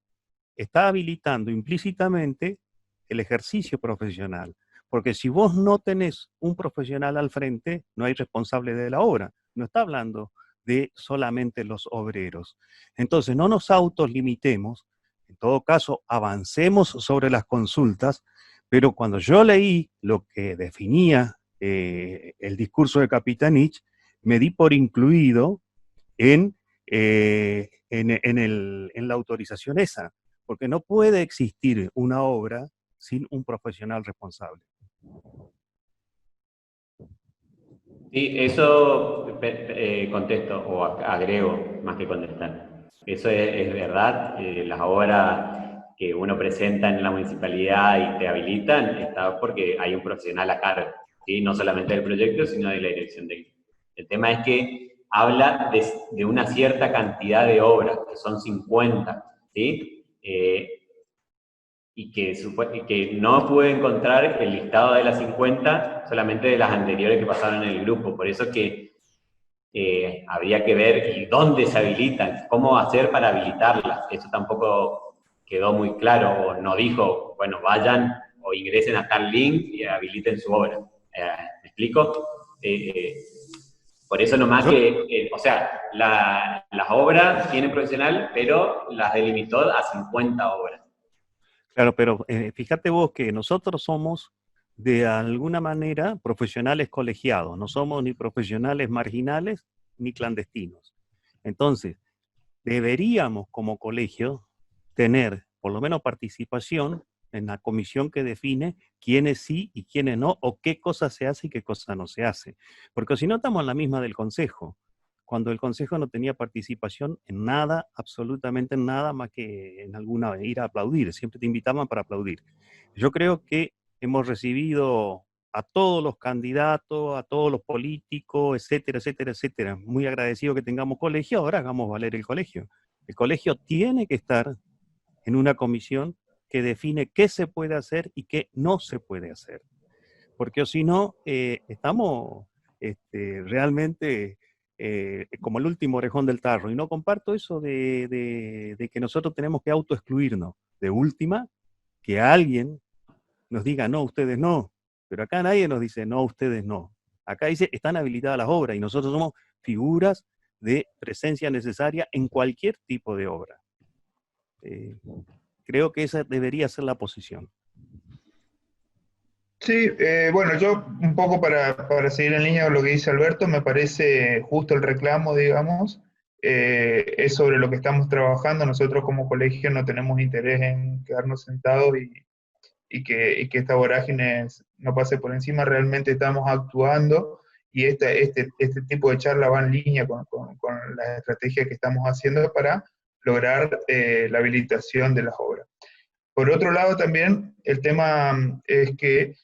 Speaker 5: está habilitando implícitamente el ejercicio profesional. Porque si vos no tenés un profesional al frente, no hay responsable de la obra. No está hablando de solamente los obreros. Entonces, no nos autolimitemos. En todo caso, avancemos sobre las consultas, pero cuando yo leí lo que definía el discurso de Capitanich, me di por incluido en la autorización esa, porque no puede existir una obra sin un profesional responsable.
Speaker 2: Sí, eso contesto o agrego más que contestar. Eso es verdad. Las obras que uno presenta en la municipalidad y te habilitan está porque hay un profesional a cargo, ¿sí? No solamente del proyecto, sino de la dirección de... El tema es que habla de una cierta cantidad de obras, que son 50, ¿sí? Y que no pude encontrar el listado de las 50, solamente de las anteriores que pasaron en el grupo. Por eso que habría que ver y dónde se habilitan, cómo hacer para habilitarlas. Eso tampoco quedó muy claro, o no dijo, bueno, vayan o ingresen a tal link y habiliten su obra. ¿Me explico? Por eso nomás o sea, las obras tienen profesional, pero las delimitó a 50 obras.
Speaker 5: Claro, pero fíjate vos que nosotros somos de alguna manera profesionales colegiados, no somos ni profesionales marginales ni clandestinos. Entonces, deberíamos como colegio tener por lo menos participación en la comisión que define quiénes sí y quiénes no, o qué cosa se hace y qué cosa no se hace. Porque si no estamos en la misma del consejo, cuando el consejo no tenía participación en nada, absolutamente en nada, más que en alguna ir a aplaudir, siempre te invitaban para aplaudir. Yo creo que hemos recibido a todos los candidatos, a todos los políticos, etcétera, etcétera, etcétera. Muy agradecido que tengamos colegio, ahora hagamos valer el colegio. El colegio tiene que estar en una comisión que define qué se puede hacer y qué no se puede hacer. Porque si no, estamos realmente como el último orejón del tarro. Y no comparto eso de que nosotros tenemos que autoexcluirnos. De última, que alguien nos diga, no, ustedes no. Pero acá nadie nos dice, no, ustedes no. Acá dice, están habilitadas las obras y nosotros somos figuras de presencia necesaria en cualquier tipo de obra. Creo que esa debería ser la posición.
Speaker 1: Sí, bueno, yo un poco para seguir en línea con lo que dice Alberto, me parece justo el reclamo, digamos, es sobre lo que estamos trabajando. Nosotros como colegio no tenemos interés en quedarnos sentados y que esta vorágine no pase por encima. Realmente estamos actuando y este tipo de charla va en línea con la estrategia que estamos haciendo para lograr la habilitación de las obras. Por otro lado, también el tema es que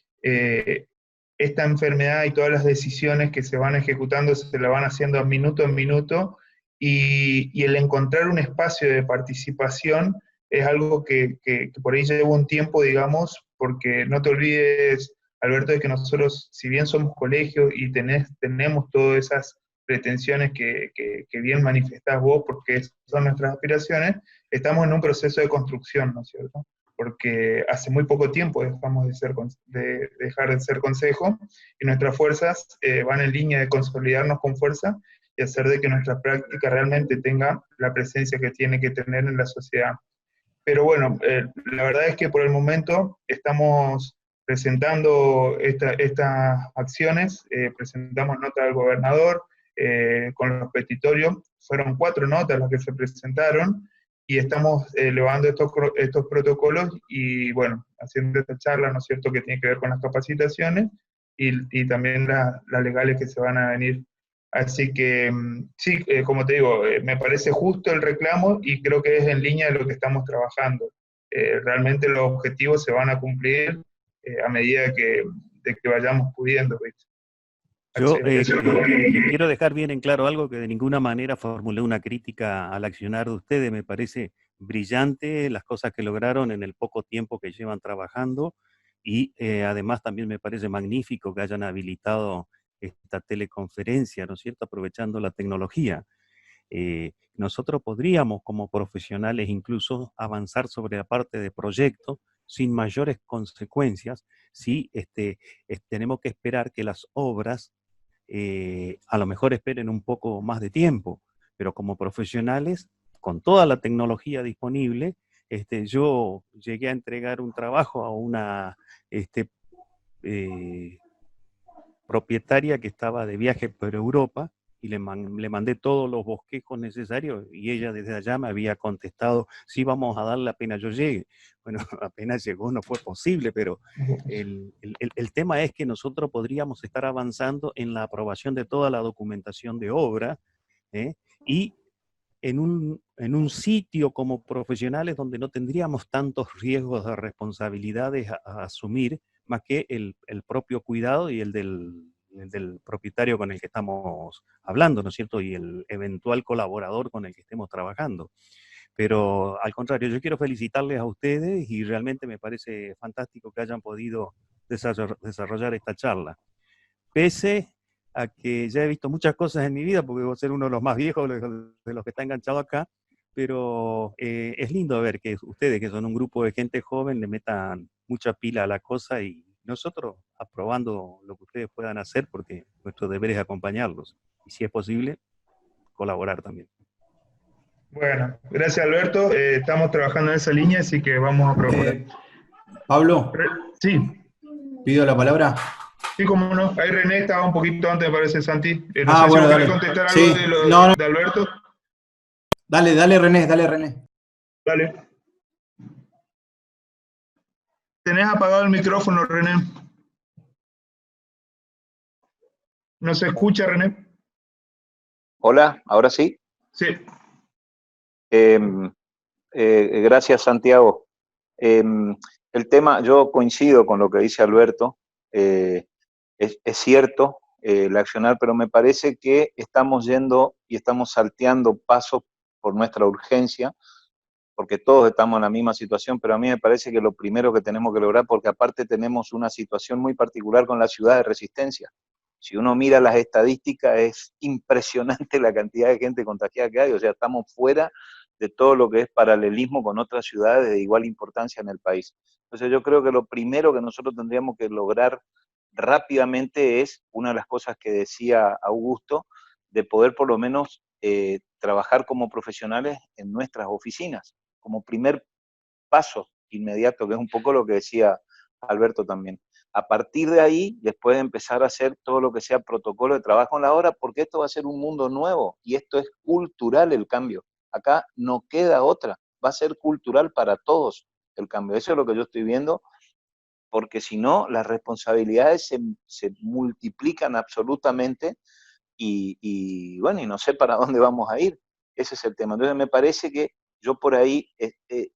Speaker 1: esta enfermedad y todas las decisiones que se van ejecutando se la van haciendo minuto en minuto, y el encontrar un espacio de participación es algo que por ahí lleva un tiempo, digamos, porque no te olvides, Alberto, de que nosotros, si bien somos colegio y tenemos todas esas pretensiones que bien manifestás vos, porque son nuestras aspiraciones, estamos en un proceso de construcción, ¿no es cierto? Porque hace muy poco tiempo dejamos de dejar de ser consejo, y nuestras fuerzas van en línea de consolidarnos con fuerza y hacer de que nuestra práctica realmente tenga la presencia que tiene que tener en la sociedad. Pero bueno, la verdad es que por el momento estamos presentando estas acciones, presentamos nota al gobernador con los petitorios, fueron 4 notas las que se presentaron, y estamos elevando estos protocolos y bueno, haciendo esta charla, ¿no es cierto?, que tiene que ver con las capacitaciones y también las legales que se van a venir. Así que sí, como te digo, me parece justo el reclamo y creo que es en línea de lo que estamos trabajando. Realmente los objetivos se van a cumplir a medida de que vayamos pudiendo, ¿viste?
Speaker 5: Yo quiero dejar bien en claro algo, que de ninguna manera formulé una crítica al accionar de ustedes. Me parece brillante las cosas que lograron en el poco tiempo que llevan trabajando, y además también me parece magnífico que hayan habilitado esta teleconferencia, ¿no es cierto?, aprovechando la tecnología. Nosotros podríamos como profesionales incluso avanzar sobre la parte de proyecto sin mayores consecuencias si tenemos que esperar que las obras a lo mejor esperen un poco más de tiempo, pero como profesionales, con toda la tecnología disponible, yo llegué a entregar un trabajo a una eh, propietaria que estaba de viaje por Europa, y le mandé todos los bosquejos necesarios, y ella desde allá me había contestado, sí, vamos a darle apenas yo llegue. Bueno, apenas llegó no fue posible, pero el tema es que nosotros podríamos estar avanzando en la aprobación de toda la documentación de obra, y en un sitio como profesionales donde no tendríamos tantos riesgos de responsabilidades a asumir, más que el propio cuidado y el del propietario con el que estamos hablando, ¿no es cierto? Y el eventual colaborador con el que estemos trabajando. Pero al contrario, yo quiero felicitarles a ustedes y realmente me parece fantástico que hayan podido desarrollar esta charla. Pese a que ya he visto muchas cosas en mi vida, porque voy a ser uno de los más viejos de los que está enganchado acá, pero es lindo ver que ustedes, que son un grupo de gente joven, le metan mucha pila a la cosa, y nosotros aprobando lo que ustedes puedan hacer, porque nuestro deber es acompañarlos y, si es posible, colaborar también.
Speaker 1: Bueno, gracias Alberto, estamos trabajando en esa línea, así que vamos a procurar.
Speaker 6: Pablo,
Speaker 1: Sí,
Speaker 6: pido la palabra.
Speaker 1: sí, cómo no. Ahí René estaba un poquito antes, me parece, Santi. No sé si
Speaker 6: Bueno,
Speaker 1: vos
Speaker 6: dale.
Speaker 1: querés contestar algo
Speaker 6: Sí, no.
Speaker 1: de Alberto.
Speaker 6: Dale René, dale René.
Speaker 1: Dale. Tenés apagado el micrófono, René. ¿No se escucha, René?
Speaker 7: Hola, ¿ahora sí?
Speaker 1: Sí.
Speaker 7: Gracias, Santiago. El tema, yo coincido con lo que dice Alberto, es cierto el accionar, pero me parece que estamos yendo y estamos salteando pasos por nuestra urgencia, porque todos estamos en la misma situación, pero a mí me parece que lo primero que tenemos que lograr, porque aparte tenemos una situación muy particular con la ciudad de Resistencia, Si uno mira las estadísticas, es impresionante la cantidad de gente contagiada que hay, o sea, estamos fuera de todo lo que es paralelismo con otras ciudades de igual importancia en el país. Entonces yo creo que lo primero que nosotros tendríamos que lograr rápidamente es, una de las cosas que decía Augusto, de poder por lo menos trabajar como profesionales en nuestras oficinas, como primer paso inmediato, que es un poco lo que decía Alberto también. A partir de ahí, después de empezar a hacer todo lo que sea protocolo de trabajo en la hora, porque esto va a ser un mundo nuevo y esto es cultural el cambio. Acá no queda otra, va a ser cultural para todos el cambio. Eso es lo que yo estoy viendo, porque si no, las responsabilidades se multiplican absolutamente y bueno, y no sé para dónde vamos a ir. Ese es el tema. Entonces me parece que yo por ahí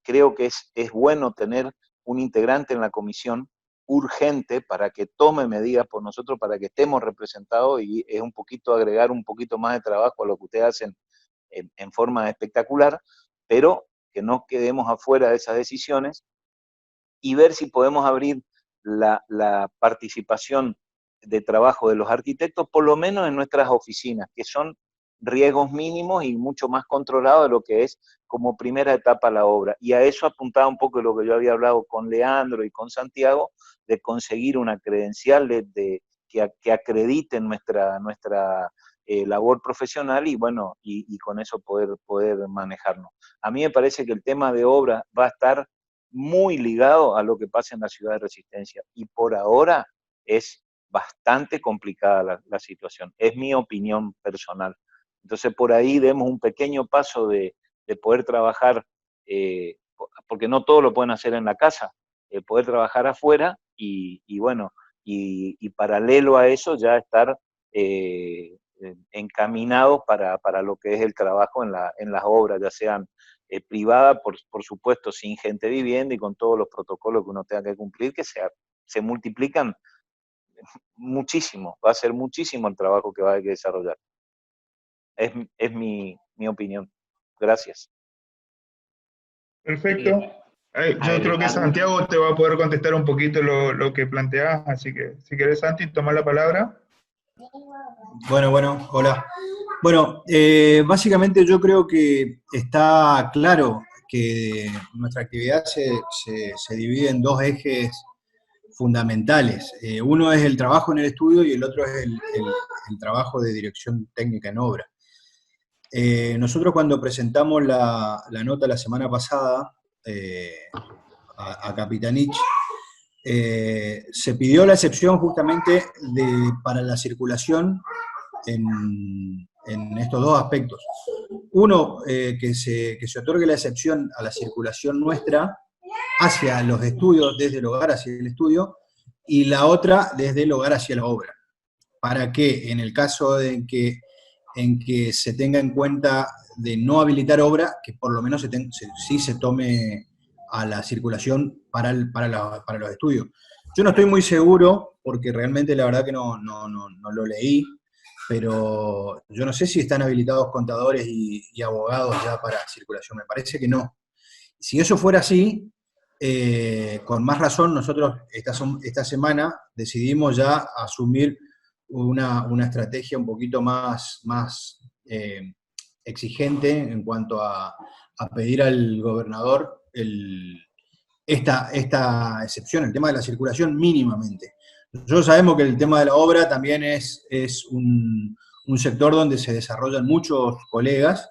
Speaker 7: creo que es bueno tener un integrante en la comisión urgente para que tome medidas por nosotros, para que estemos representados, y es un poquito agregar un poquito más de trabajo a lo que ustedes hacen en forma espectacular, pero que no quedemos afuera de esas decisiones y ver si podemos abrir la participación de trabajo de los arquitectos, por lo menos en nuestras oficinas, que son riesgos mínimos y mucho más controlados de lo que es como primera etapa la obra. Y a eso apuntaba un poco lo que yo había hablado con Leandro y con Santiago, de conseguir una credencial que acredite nuestra labor profesional y bueno, y con eso poder manejarnos. A mí me parece que el tema de obra va a estar muy ligado a lo que pasa en la ciudad de Resistencia, y por ahora es bastante complicada la situación, es mi opinión personal. Entonces por ahí demos un pequeño paso de poder trabajar, porque no todo lo pueden hacer en la casa, poder trabajar afuera y bueno, y paralelo a eso ya estar encaminados para lo que es el trabajo en las obras, ya sean privada, por supuesto, sin gente viviendo y con todos los protocolos que uno tenga que cumplir, que se multiplican muchísimo, va a ser muchísimo el trabajo que va a haber que desarrollar. Es mi opinión. Gracias.
Speaker 1: Perfecto. Yo creo que Santiago te va a poder contestar un poquito lo que planteás, así que si querés, Santi, toma la palabra.
Speaker 6: Bueno, hola. Bueno, básicamente yo creo que está claro que nuestra actividad se divide en dos ejes fundamentales. Uno es el trabajo en el estudio y el otro es el trabajo de dirección técnica en obra. Nosotros cuando presentamos la nota la semana pasada a Capitanich, se pidió la excepción justamente para la circulación en estos dos aspectos. Uno, que se otorgue la excepción a la circulación nuestra hacia los estudios, desde el hogar hacia el estudio, y la otra desde el hogar hacia la obra. Para que en el caso en que se tenga en cuenta de no habilitar obra, que por lo menos sí se tome a la circulación para los estudios. Yo no estoy muy seguro, porque realmente la verdad que no lo leí, pero yo no sé si están habilitados contadores y abogados ya para circulación, me parece que no. Si eso fuera así, con más razón nosotros esta semana decidimos ya asumir una estrategia un poquito más exigente en cuanto a pedir al gobernador esta excepción, el tema de la circulación mínimamente. Nosotros sabemos que el tema de la obra también es un sector donde se desarrollan muchos colegas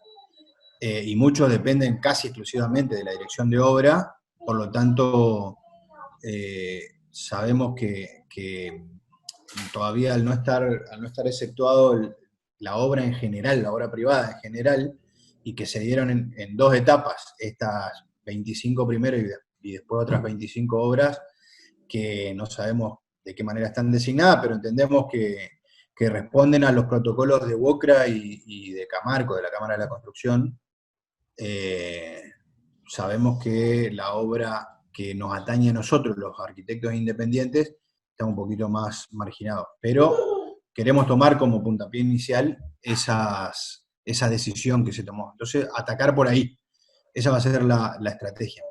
Speaker 6: y muchos dependen casi exclusivamente de la dirección de obra, por lo tanto sabemos que todavía al no estar exceptuado la obra en general, la obra privada en general, y que se dieron en dos etapas, estas 25 primero y después otras 25 obras, que no sabemos de qué manera están designadas, pero entendemos que responden a los protocolos de WOCRA y de Camarco, de la Cámara de la Construcción. Sabemos que la obra que nos atañe a nosotros, los arquitectos independientes, está un poquito más marginado, pero queremos tomar como puntapié inicial esa decisión que se tomó. Entonces, atacar por ahí, esa va a ser la estrategia.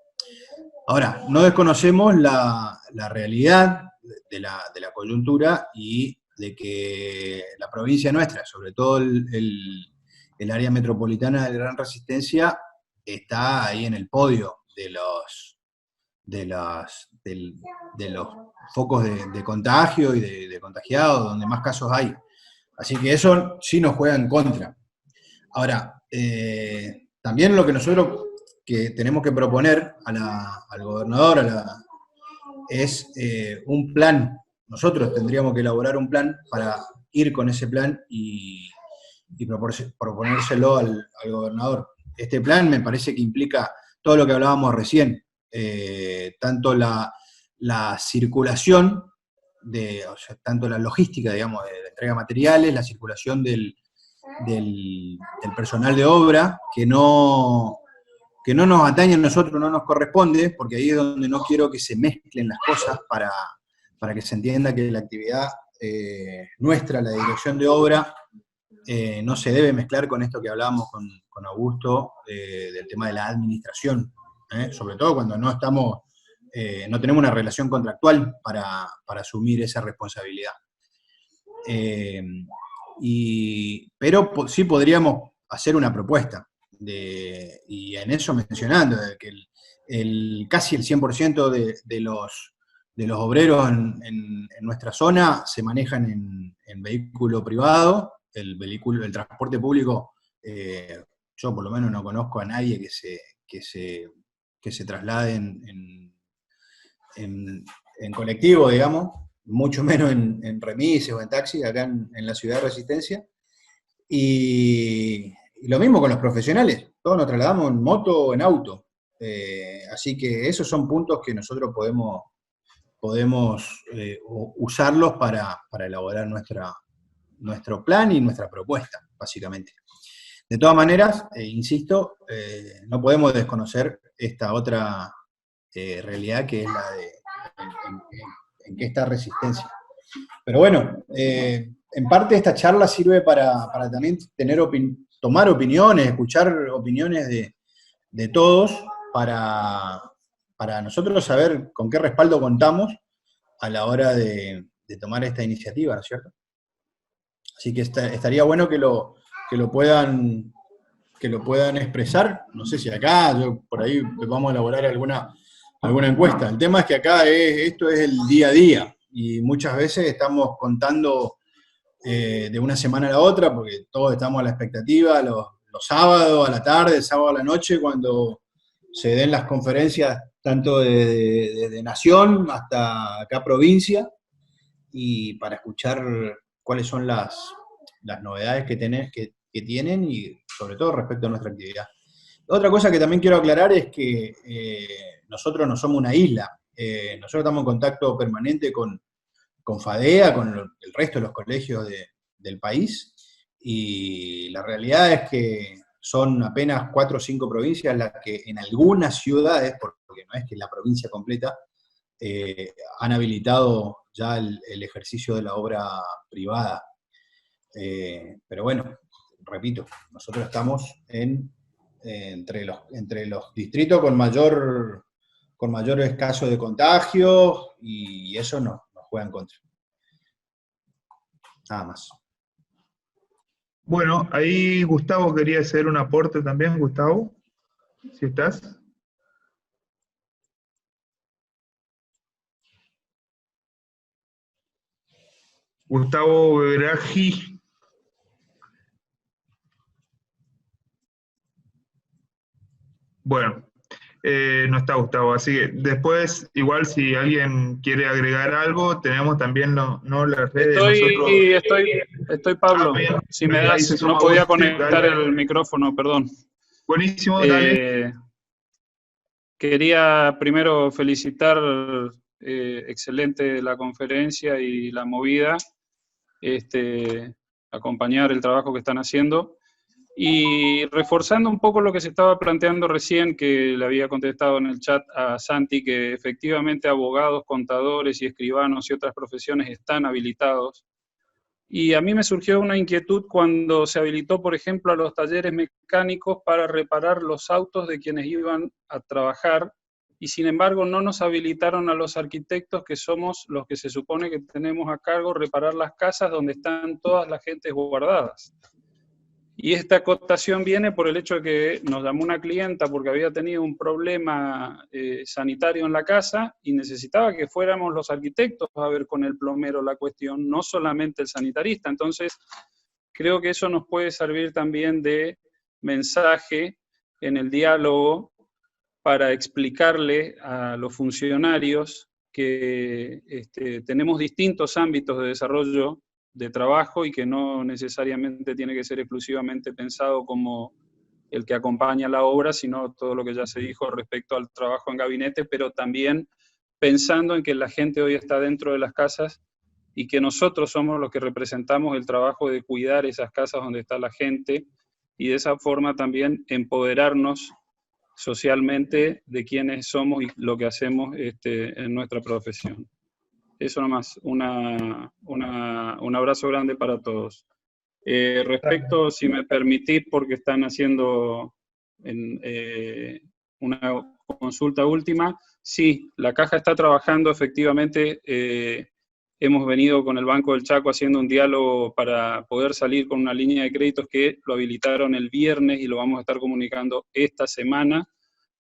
Speaker 6: Ahora, no desconocemos la realidad de la coyuntura y de que la provincia nuestra, sobre todo el área metropolitana de Gran Resistencia, está ahí en el podio de los focos de contagio y de contagiados, donde más casos hay. Así que eso sí nos juega en contra. Ahora, también lo que nosotros que tenemos que proponer al gobernador es un plan. Nosotros tendríamos que elaborar un plan para ir con ese plan y proponérselo al gobernador. Este plan me parece que implica todo lo que hablábamos recién, tanto la circulación, o sea, tanto la logística, digamos, de la entrega de materiales, la circulación del personal de obra, que no nos atañe a nosotros, no nos corresponde, porque ahí es donde no quiero que se mezclen las cosas para que se entienda que la actividad nuestra, la dirección de obra, no se debe mezclar con esto que hablábamos con Augusto, del tema de la administración, sobre todo cuando no tenemos una relación contractual para asumir esa responsabilidad. Pero sí podríamos hacer una propuesta, y en eso mencionando que casi el 100% de los obreros en nuestra zona se manejan en vehículo privado. El transporte público, yo por lo menos no conozco a nadie que se traslade en colectivo, digamos, mucho menos en remises o en taxi, acá en la ciudad de Resistencia. Y lo mismo con los profesionales, todos nos trasladamos en moto o en auto. Así que esos son puntos que nosotros podemos usarlos para elaborar nuestro plan y nuestra propuesta, básicamente. De todas maneras, insisto, no podemos desconocer esta otra realidad que es la de en qué está Resistencia. Pero bueno, en parte esta charla sirve para también tomar opiniones, escuchar opiniones de todos, para nosotros saber con qué respaldo contamos a la hora de tomar esta iniciativa, ¿no es cierto? Así que estaría bueno que lo puedan expresar. No sé si acá, por ahí vamos a elaborar alguna encuesta. El tema es que acá esto es el día a día, y muchas veces estamos contando de una semana a la otra, porque todos estamos a la expectativa, los sábados a la tarde, el sábado a la noche, cuando se den las conferencias tanto de nación hasta acá provincia, y para escuchar cuáles son las novedades que tienen, y sobre todo respecto a nuestra actividad. Otra cosa que también quiero aclarar es que nosotros no somos una isla. Nosotros estamos en contacto permanente con FADEA, con el resto de los colegios del país, y la realidad es que son apenas 4 o 5 provincias las que en algunas ciudades, porque no es que la provincia completa, han habilitado ya el ejercicio de la obra privada. Pero bueno, repito, nosotros estamos entre los distritos con mayor casos de contagio, y eso nos juega en contra. Nada más.
Speaker 1: Bueno, ahí Gustavo quería hacer un aporte también. Gustavo, si estás. Gustavo Beraji. Bueno, no está Gustavo, así que después, igual si alguien quiere agregar algo, tenemos también las redes.
Speaker 8: Estoy Pablo,
Speaker 1: bien,
Speaker 8: si me das, no podía conectar el micrófono, perdón.
Speaker 1: Buenísimo, dale.
Speaker 8: Quería primero felicitar, excelente la conferencia y la movida, acompañar el trabajo que están haciendo, y reforzando un poco lo que se estaba planteando recién, que le había contestado en el chat a Santi, que efectivamente abogados, contadores y escribanos y otras profesiones están habilitados. Y a mí me surgió una inquietud cuando se habilitó, por ejemplo, a los talleres mecánicos para reparar los autos de quienes iban a trabajar y sin embargo no nos habilitaron a los arquitectos, que somos los que se supone que tenemos a cargo reparar las casas donde están todas las gentes guardadas. Y esta acotación viene por el hecho de que nos llamó una clienta porque había tenido un problema sanitario en la casa y necesitaba que fuéramos los arquitectos a ver con el plomero la cuestión, no solamente el sanitarista. Entonces, creo que eso nos puede servir también de mensaje en el diálogo para explicarle a los funcionarios que tenemos distintos ámbitos de desarrollo de trabajo y que no necesariamente tiene que ser exclusivamente pensado como el que acompaña la obra, sino todo lo que ya se dijo respecto al trabajo en gabinete, pero también pensando en que la gente hoy está dentro de las casas y que nosotros somos los que representamos el trabajo de cuidar esas casas donde está la gente, y de esa forma también empoderarnos socialmente de quiénes somos y lo que hacemos en nuestra profesión. Eso nomás, un abrazo grande para todos. Respecto, si me permitís, porque están haciendo una consulta última, sí, la Caja está trabajando efectivamente, hemos venido con el Banco del Chaco haciendo un diálogo para poder salir con una línea de créditos que lo habilitaron el viernes y lo vamos a estar comunicando esta semana,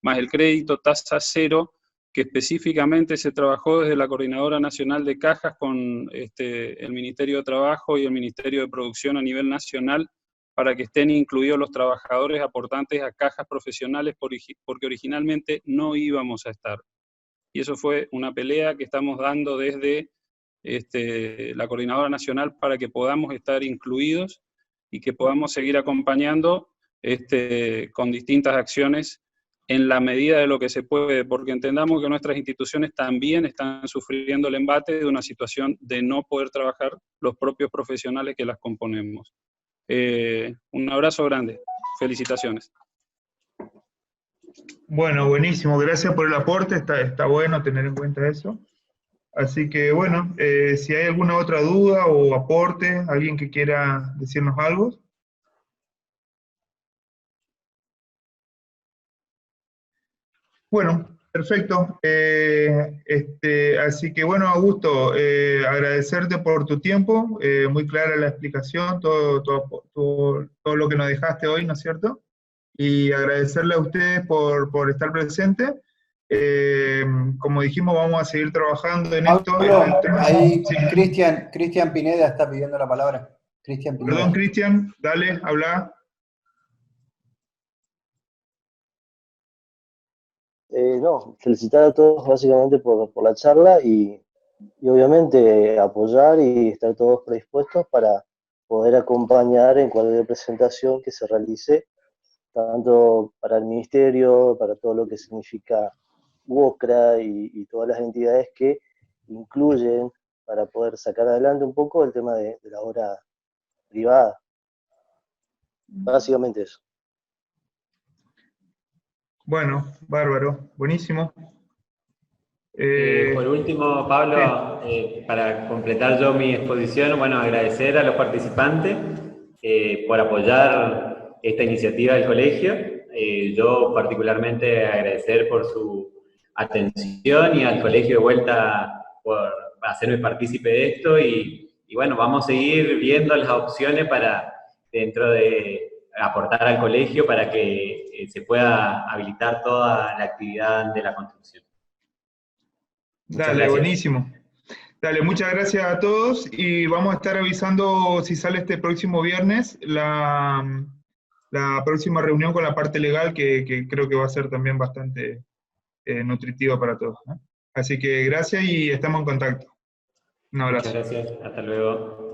Speaker 8: más el crédito tasa cero, que específicamente se trabajó desde la Coordinadora Nacional de Cajas con el Ministerio de Trabajo y el Ministerio de Producción a nivel nacional, para que estén incluidos los trabajadores aportantes a cajas profesionales, porque originalmente no íbamos a estar. Y eso fue una pelea que estamos dando desde la Coordinadora Nacional para que podamos estar incluidos y que podamos seguir acompañando con distintas acciones en la medida de lo que se puede, porque entendamos que nuestras instituciones también están sufriendo el embate de una situación de no poder trabajar los propios profesionales que las componemos. Un abrazo grande, felicitaciones.
Speaker 1: Bueno, buenísimo, gracias por el aporte, está bueno tener en cuenta eso. Así que bueno, si hay alguna otra duda o aporte, alguien que quiera decirnos algo. Bueno, perfecto. Así que bueno, Augusto, agradecerte por tu tiempo, muy clara la explicación, todo lo que nos dejaste hoy, ¿no es cierto? Y agradecerle a ustedes por estar presentes. Como dijimos, vamos a seguir trabajando en esto.
Speaker 6: Ahí
Speaker 1: Sí.
Speaker 6: Cristian Pineda está pidiendo la palabra. Cristian Pineda.
Speaker 1: Perdón, Cristian, dale, habla.
Speaker 9: No, felicitar a todos básicamente por la charla y obviamente apoyar y estar todos predispuestos para poder acompañar en cualquier presentación que se realice, tanto para el Ministerio, para todo lo que significa UOCRA y todas las entidades que incluyen para poder sacar adelante un poco el tema de la obra privada. Básicamente eso.
Speaker 1: Bueno, bárbaro, buenísimo.
Speaker 2: Por último, Pablo, para completar yo mi exposición, bueno, agradecer a los participantes por apoyar esta iniciativa del colegio. Yo particularmente agradecer por su atención y al colegio de vuelta por hacerme partícipe de esto y bueno, vamos a seguir viendo las opciones para dentro de aportar al colegio para que se pueda habilitar toda la actividad de la construcción.
Speaker 1: Dale, buenísimo. Dale, muchas gracias a todos y vamos a estar avisando si sale este próximo viernes la próxima reunión con la parte legal que creo que va a ser también bastante nutritiva para todos, ¿no? Así que gracias y estamos en contacto. Un abrazo.
Speaker 2: Muchas gracias, hasta luego.